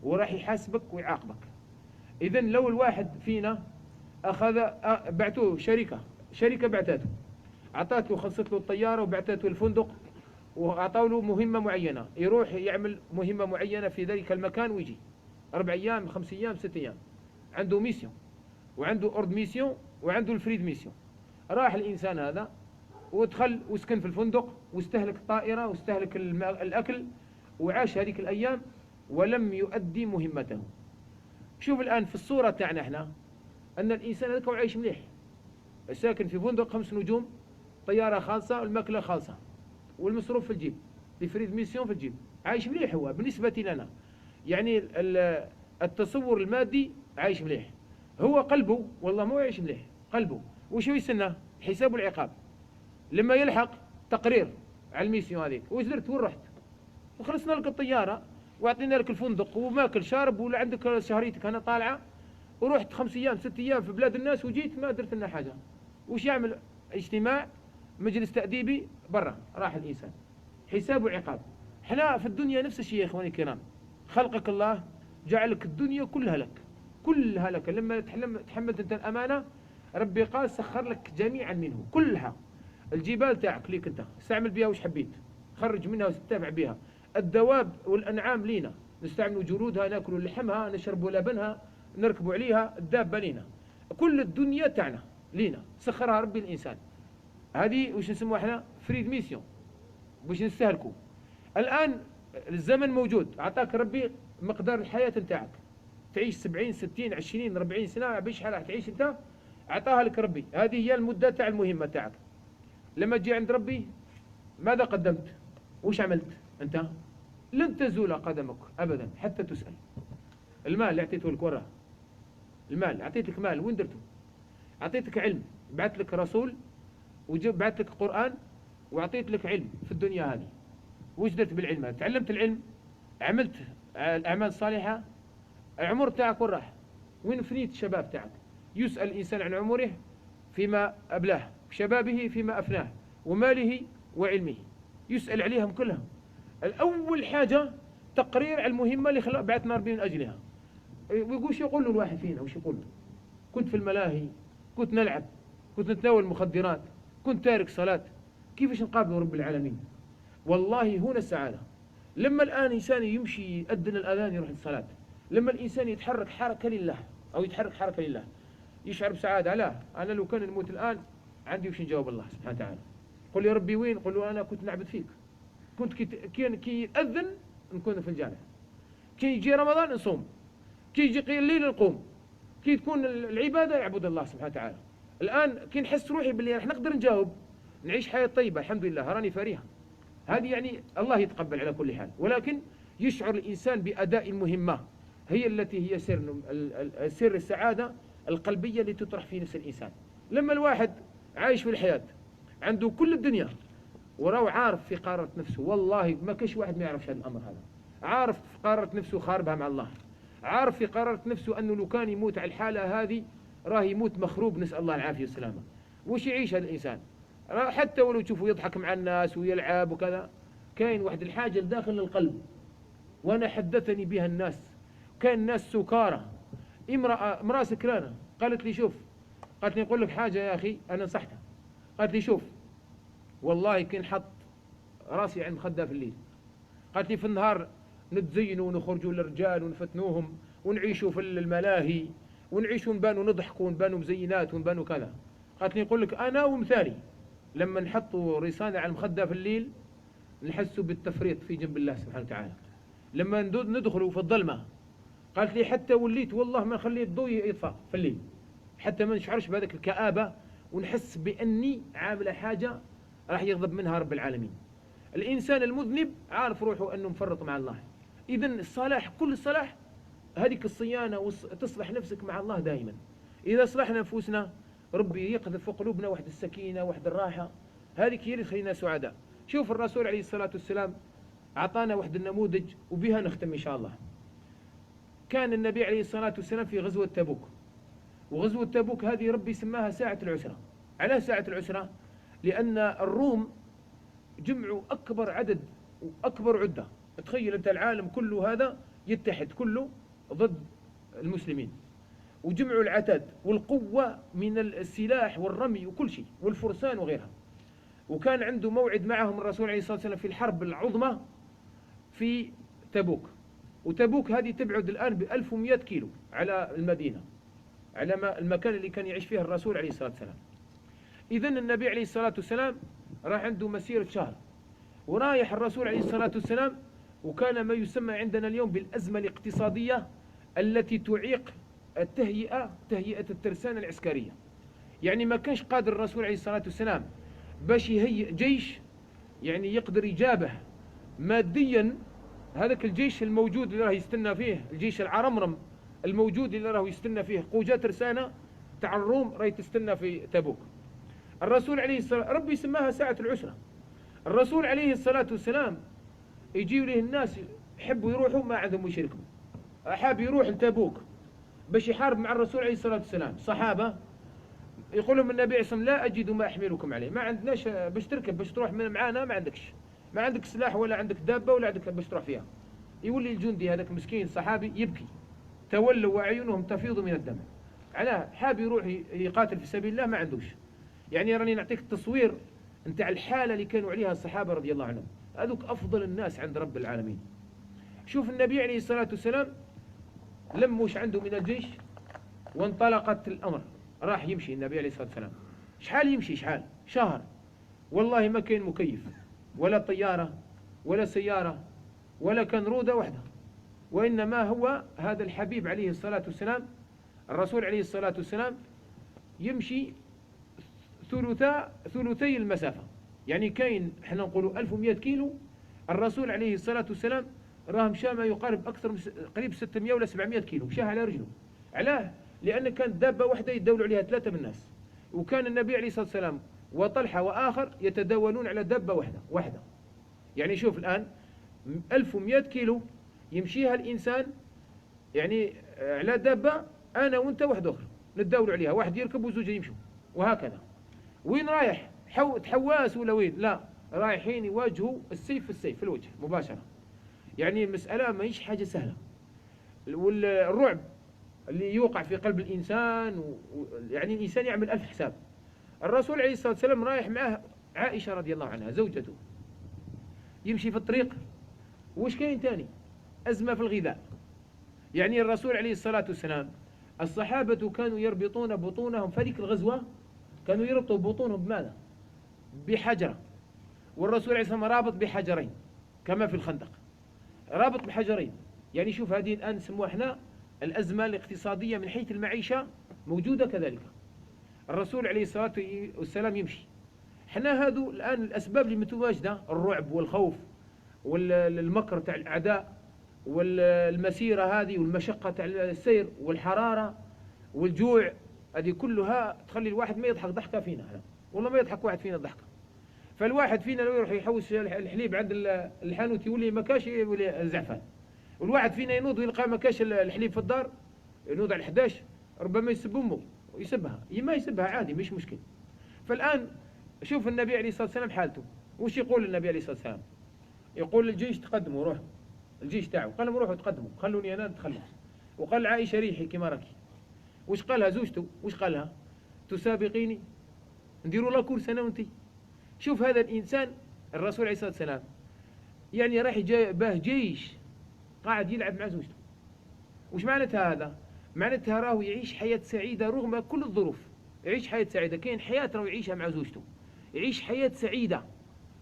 وراح يحاسبك ويعاقبك. إذن لو الواحد فينا أخذ بعتوه شركة بعتاته، أعطته خصت له الطيارة وبعتته الفندق وأعطوا له مهمة معينة، يروح يعمل مهمة معينة في ذلك المكان ويجي 4 أيام 5 أيام 6 أيام. عنده ميسيون وعنده أورد ميسيون وعنده الفريد ميسيون. راح الإنسان هذا ودخل وسكن في الفندق واستهلك الطائرة واستهلك الأكل وعاش هذيك الأيام ولم يؤدي مهمته. شوف الآن في الصورة تاعنا احنا أن الإنسان هذاك عايش مليح، ساكن في فندق 5 نجوم، طيارة خاصة والماكلة خاصة والمصروف في الجيب، الفريد ميسيون في الجيب، عايش مليح هو بالنسبة لنا. يعني التصور المادي عايش مليح، هو قلبه والله مو عايش مليح. قلبه وشو يستنى؟ حساب والعقاب. لما يلحق تقرير على الميسيون هذيك، وش درت وين رحت؟ وخلصنا لك الطيارة واعطينا لك الفندق وماكل شارب ولا عندك شهريتك هنا طالعة، ورحت 5 أيام 6 أيام في بلاد الناس وجيت ما درت لنا حاجة. وش يعمل؟ اجتماع مجلس تأديبي برا، راح الإنسان حساب وعقاب. احنا في الدنيا نفس الشيء يا إخواني الكرام. خلقك الله جعلك الدنيا كلها لك، كلها لك. لما تحملت أنت الأمانة ربي قال سخر لك جميعا منه كلها. الجبال تاعك ليك أنت، استعمل بها وش حبيت، خرج منها واستنفع بها. الدواب والأنعام لينا، نستعمل جلودها، ناكل لحمها، نشرب لبنها، نركب عليها. الدابة لينا، كل الدنيا تاعنا لينا، سخرها ربي الإنسان. هذه وش نسموها احنا؟ فريد ميسيون، باش نستهلكوا. الآن الزمن موجود، أعطاك ربي مقدار الحياة نتاعك، تعيش 70 60 20 40 سنة، باش راح تعيش أنت؟ أعطاها لك ربي، هذه هي المدة تاع المهمة تاعك. لما تجي عند ربي ماذا قدمت؟ وش عملت أنت؟ لن تزول قدمك أبدا حتى تسأل. المال اللي أعطيته لك وراه، المال أعطيت لك مال وين درته؟ أعطيتك علم، بعت لك رسول وبعت لك قرآن وأعطيت لك علم في الدنيا هذه. وش درت بالعلم هذا؟ تعلمت العلم، عملت الأعمال الصالحة، العمر تاعك وين راح؟ وين فنيت الشباب تاعك؟ يسأل الإنسان عن عمره فيما أبلاه، شبابه فيما أفناه، وماله وعلمه، يسأل عليهم كلهم. الأول حاجة تقرير على المهمة اللي بعثنا ربي من أجلها. ويقول شو يقول له الواحد فينا؟ وش يقول له؟ كنت في الملاهي، كنت نلعب، كنت نتناول المخدرات، كنت تارك صلاة. كيفاش نقابل رب العالمين؟ والله هنا السعادة. لما الآن إنسان يمشي يأذن الأذان يروح للصلاة، لما الإنسان يتحرك حركة لله أو يتحرك حركة لله يشعر بسعادة. لا، أنا لو كان نموت الآن عندي وش نجاوب الله سبحانه وتعالى؟ قل يا ربي وين؟ قل له أنا كنت نعبد فيك، كنت كي يأذن نكون في الجامع، كي يجي رمضان نصوم، كي يجي الليل نقوم، كي تكون العبادة يعبد الله سبحانه وتعالى. الآن كي نحس روحي باللي راح نقدر نجاوب، نعيش حياة طيبة الحمد لله، راني فريها. هذه يعني الله يتقبل على كل حال، ولكن يشعر الإنسان بأداء المهمة، هي التي هي سر السعادة القلبية اللي تطرح في نفس الإنسان. لما الواحد عايش في الحياة عنده كل الدنيا وراه عارف في قارة نفسه، والله ما كاش واحد ما يعرفش هذا الأمر هذا، عارف في قارة نفسه خاربها مع الله، عارف في قارة نفسه أنه لو كان يموت على الحالة هذه راه يموت مخروب، نسأل الله العافية والسلامة. وش يعيش هذا الإنسان؟ حتى ولو تشوفه يضحك مع الناس ويلعب وكذا، كاين واحد الحاجة داخل القلب، وأنا حدثني بها الناس. كان الناس سكارى، امرأة سكرانة قالت لي شوف، قالت لي أقول لك حاجة يا أخي، أنا نصحتها، قالت لي شوف والله كي نحط راسي عند خدها في الليل، قالت لي في النهار نتزينوا ونخرجوا للرجال ونفتنوهم ونعيشوا في الملاهي، ونعيشوا نبانوا نضحكوا ونبانوا مزينات ونبانوا كذا. قالت لي يقول لك أنا ومثالي لما نحطوا رسالة على المخدة في الليل نحسوا بالتفريط في جنب الله سبحانه وتعالى. لما ندخلوا في الظلمة قالت لي حتى وليت والله ما نخلي الضوء يطفى في الليل، حتى ما نشعرش بهذاك الكآبة، ونحس بأني عاملة حاجة راح يغضب منها رب العالمين. الإنسان المذنب عارف روحه أنه مفرط مع الله. إذن الصلاح، كل الصلاح هذيك الصيانة وتصلح نفسك مع الله دائما. إذا صلحنا نفوسنا ربي يقذف في قلوبنا واحد السكينة واحد الراحة، هذيك هي اللي تخلينا سعداء. شوف الرسول عليه الصلاة والسلام أعطانا واحد النموذج وبها نختم إن شاء الله. كان النبي عليه الصلاة والسلام في غزوة تبوك، وغزوة تبوك هذه ربي سماها ساعة العسرة. على ساعة العسرة لأن الروم جمعوا أكبر عدد وأكبر عدة. تخيل أنت العالم كله هذا يتحد كله ضد المسلمين، وجمعوا العتاد والقوة من السلاح والرمي وكل شيء والفرسان وغيرها. وكان عنده موعد معهم الرسول عليه الصلاة والسلام في الحرب العظمى في تبوك. وتبوك هذه تبعد الآن ب1100 كيلو على المدينة، على المكان اللي كان يعيش فيه الرسول عليه الصلاة والسلام. إذن النبي عليه الصلاة والسلام راح عنده مسيرة شهر، ورايح الرسول عليه الصلاة والسلام، وكان ما يسمى عندنا اليوم بالأزمة الاقتصادية التي تعيق تهيئة الترسانة العسكرية. يعني ما كانش قادر الرسول عليه الصلاة والسلام باش يهيئ جيش يعني يقدر يجابه ماديا هذاك الجيش الموجود اللي راه يستنى فيه، الجيش العرمرم الموجود اللي راه يستنى فيه قوجات ترسانة تاع الروم راهي تستنى في تبوك. الرسول عليه الصلاة، ربي سماها ساعة العسرة. الرسول عليه الصلاة والسلام يجيوا له الناس يحبوا يروحوا ما عندهم يشركوا، حاب يروح لتبوك باش يحارب مع الرسول عليه الصلاة والسلام. صحابة يقول لهم النبي عليه الصلاة والسلام لا أجد ما أحملكم عليه، ما عندناش باش تركب باش تروح معانا، ما عندك سلاح ولا عندك دابة ولا عندك باش تروح فيها. يولي الجندي هذاك مسكين صحابي يبكي، تولوا وأعينهم تفيض من الدمع. علاه حاب يروح يقاتل في سبيل الله ما عندوش. يعني راني نعطيك التصوير نتاع الحالة اللي كانوا عليها الصحابة رضي الله عنهم، هذوك أفضل الناس عند رب العالمين. شوف النبي عليه الصلاة والسلام لموش عنده من الجيش وانطلقت الأمر، راح يمشي النبي عليه الصلاة والسلام. شحال يمشي؟ شهر والله ما كان مكيف ولا طيارة ولا سيارة ولا كان رودة واحدة، وإنما هو هذا الحبيب عليه الصلاة والسلام الرسول عليه الصلاة والسلام يمشي ثلثي المسافة. يعني كاين احنا نقولوا 1100 كيلو، الرسول عليه الصلاة والسلام راه مشى ما يقارب أكثر من قريب 600 ولا 700 كيلو، مشاها على رجله. علاه؟ لأن كانت دابة واحدة يتداولوا عليها 3 من الناس، وكان النبي عليه الصلاة والسلام وطلحة وآخر يتداولون على دابة واحدة. يعني شوف الآن 1100 كيلو يمشيها الإنسان يعني على دابة، أنا وأنت واحد آخر نتداولوا عليها، واحد يركب وزوجة يمشوا، وهكذا. وين رايح؟ تحواس ولا وين؟ لا، رايحين يواجهوا السيف في الوجه مباشرة. يعني المسألة ما هيش حاجة سهلة. والرعب اللي يوقع في قلب الإنسان يعني الإنسان يعمل 1000 حساب. الرسول عليه الصلاة والسلام رايح معه عائشة رضي الله عنها زوجته، يمشي في الطريق وش كاين تاني؟ أزمة في الغذاء. يعني الرسول عليه الصلاة والسلام الصحابة كانوا يربطون بطونهم في هذيك الغزوة، كانوا يربطوا بطونهم بماذا؟ بحجرة. والرسول عليه الصلاة والسلام رابط بحجرين كما في الخندق، رابط بحجرين. يعني شوف هذه الآن نسموها احنا الأزمة الاقتصادية من حيث المعيشة موجودة كذلك. الرسول عليه الصلاة والسلام يمشي. احنا هذو الآن الأسباب اللي متواجدة، الرعب والخوف والمكر تاع الأعداء والمسيرة هذه والمشقة تاع السير والحرارة والجوع، هذه كلها تخلي الواحد ما يضحك ضحكة فينا. والله ما يضحك واحد فينا ضحكة. فالواحد فينا لو يروح يحوس الحليب عند الحانوت يولي مكاش يولي زعفان، والواحد فينا ينوض ويلقى مكاش الحليب في الدار ينوض على 11 ربما يسب أمه ويسبها، ما يسبها عادي مش مشكل. فالآن شوف النبي عليه الصلاة والسلام حالته، وش يقول النبي عليه الصلاة والسلام؟ يقول للجيش تقدموا روحوا، الجيش تاعه قال لهم روحوا تقدموا خلوني أنا نتخلص. وقال عائشة ريحي كما راكي. وش قالها زوجته؟ وش قالها؟ تسابقيني نديروا لا كورس أنا وانتي. شوف هذا الإنسان الرسول عليه الصلاة والسلام يعني راح باه جيش قاعد يلعب مع زوجته، وش معناتها هذا؟ معناتها راهو يعيش حياة سعيدة رغم كل الظروف، يعيش حياة سعيدة. كاين حياة راهو يعيشها مع زوجته، يعيش حياة سعيدة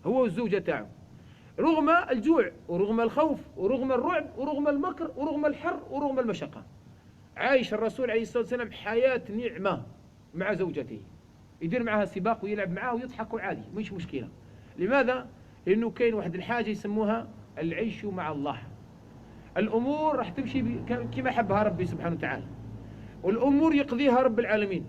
هو والزوجة تاعو، رغم الجوع ورغم الخوف ورغم الرعب ورغم المكر ورغم الحر ورغم المشقة. عايش الرسول عليه الصلاة والسلام حياة نعمة مع زوجته، يدير معها سباق ويلعب معها ويضحك عادي، مش مشكلة. لماذا؟ لأنه كاين واحد الحاجة يسموها العيش مع الله. الأمور راح تمشي كما حبها ربي سبحانه وتعالى، والأمور يقضيها رب العالمين،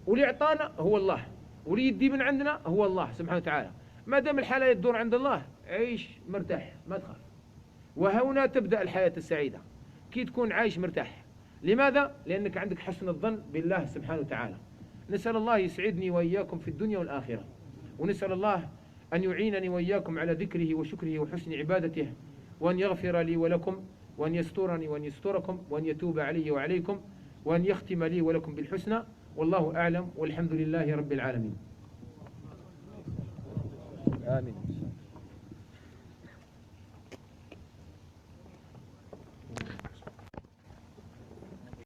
واللي أعطانا هو الله، واللي يدي من عندنا هو الله سبحانه وتعالى. ما دام الحالة تدور عند الله عيش مرتاح ما تخاف. وهنا تبدأ الحياة السعيدة، كي تكون عايش مرتاح. لماذا؟ لأنك عندك حسن الظن بالله سبحانه وتعالى. نسأل الله يسعدني وإياكم في الدنيا والآخرة، ونسأل الله أن يعينني وإياكم على ذكره وشكره وحسن عبادته، وأن يغفر لي ولكم، وأن يسترني وأن يستركم، وأن يتوب علي وعليكم، وأن يختم لي ولكم بالحسنى. والله أعلم، والحمد لله رب العالمين. آمين.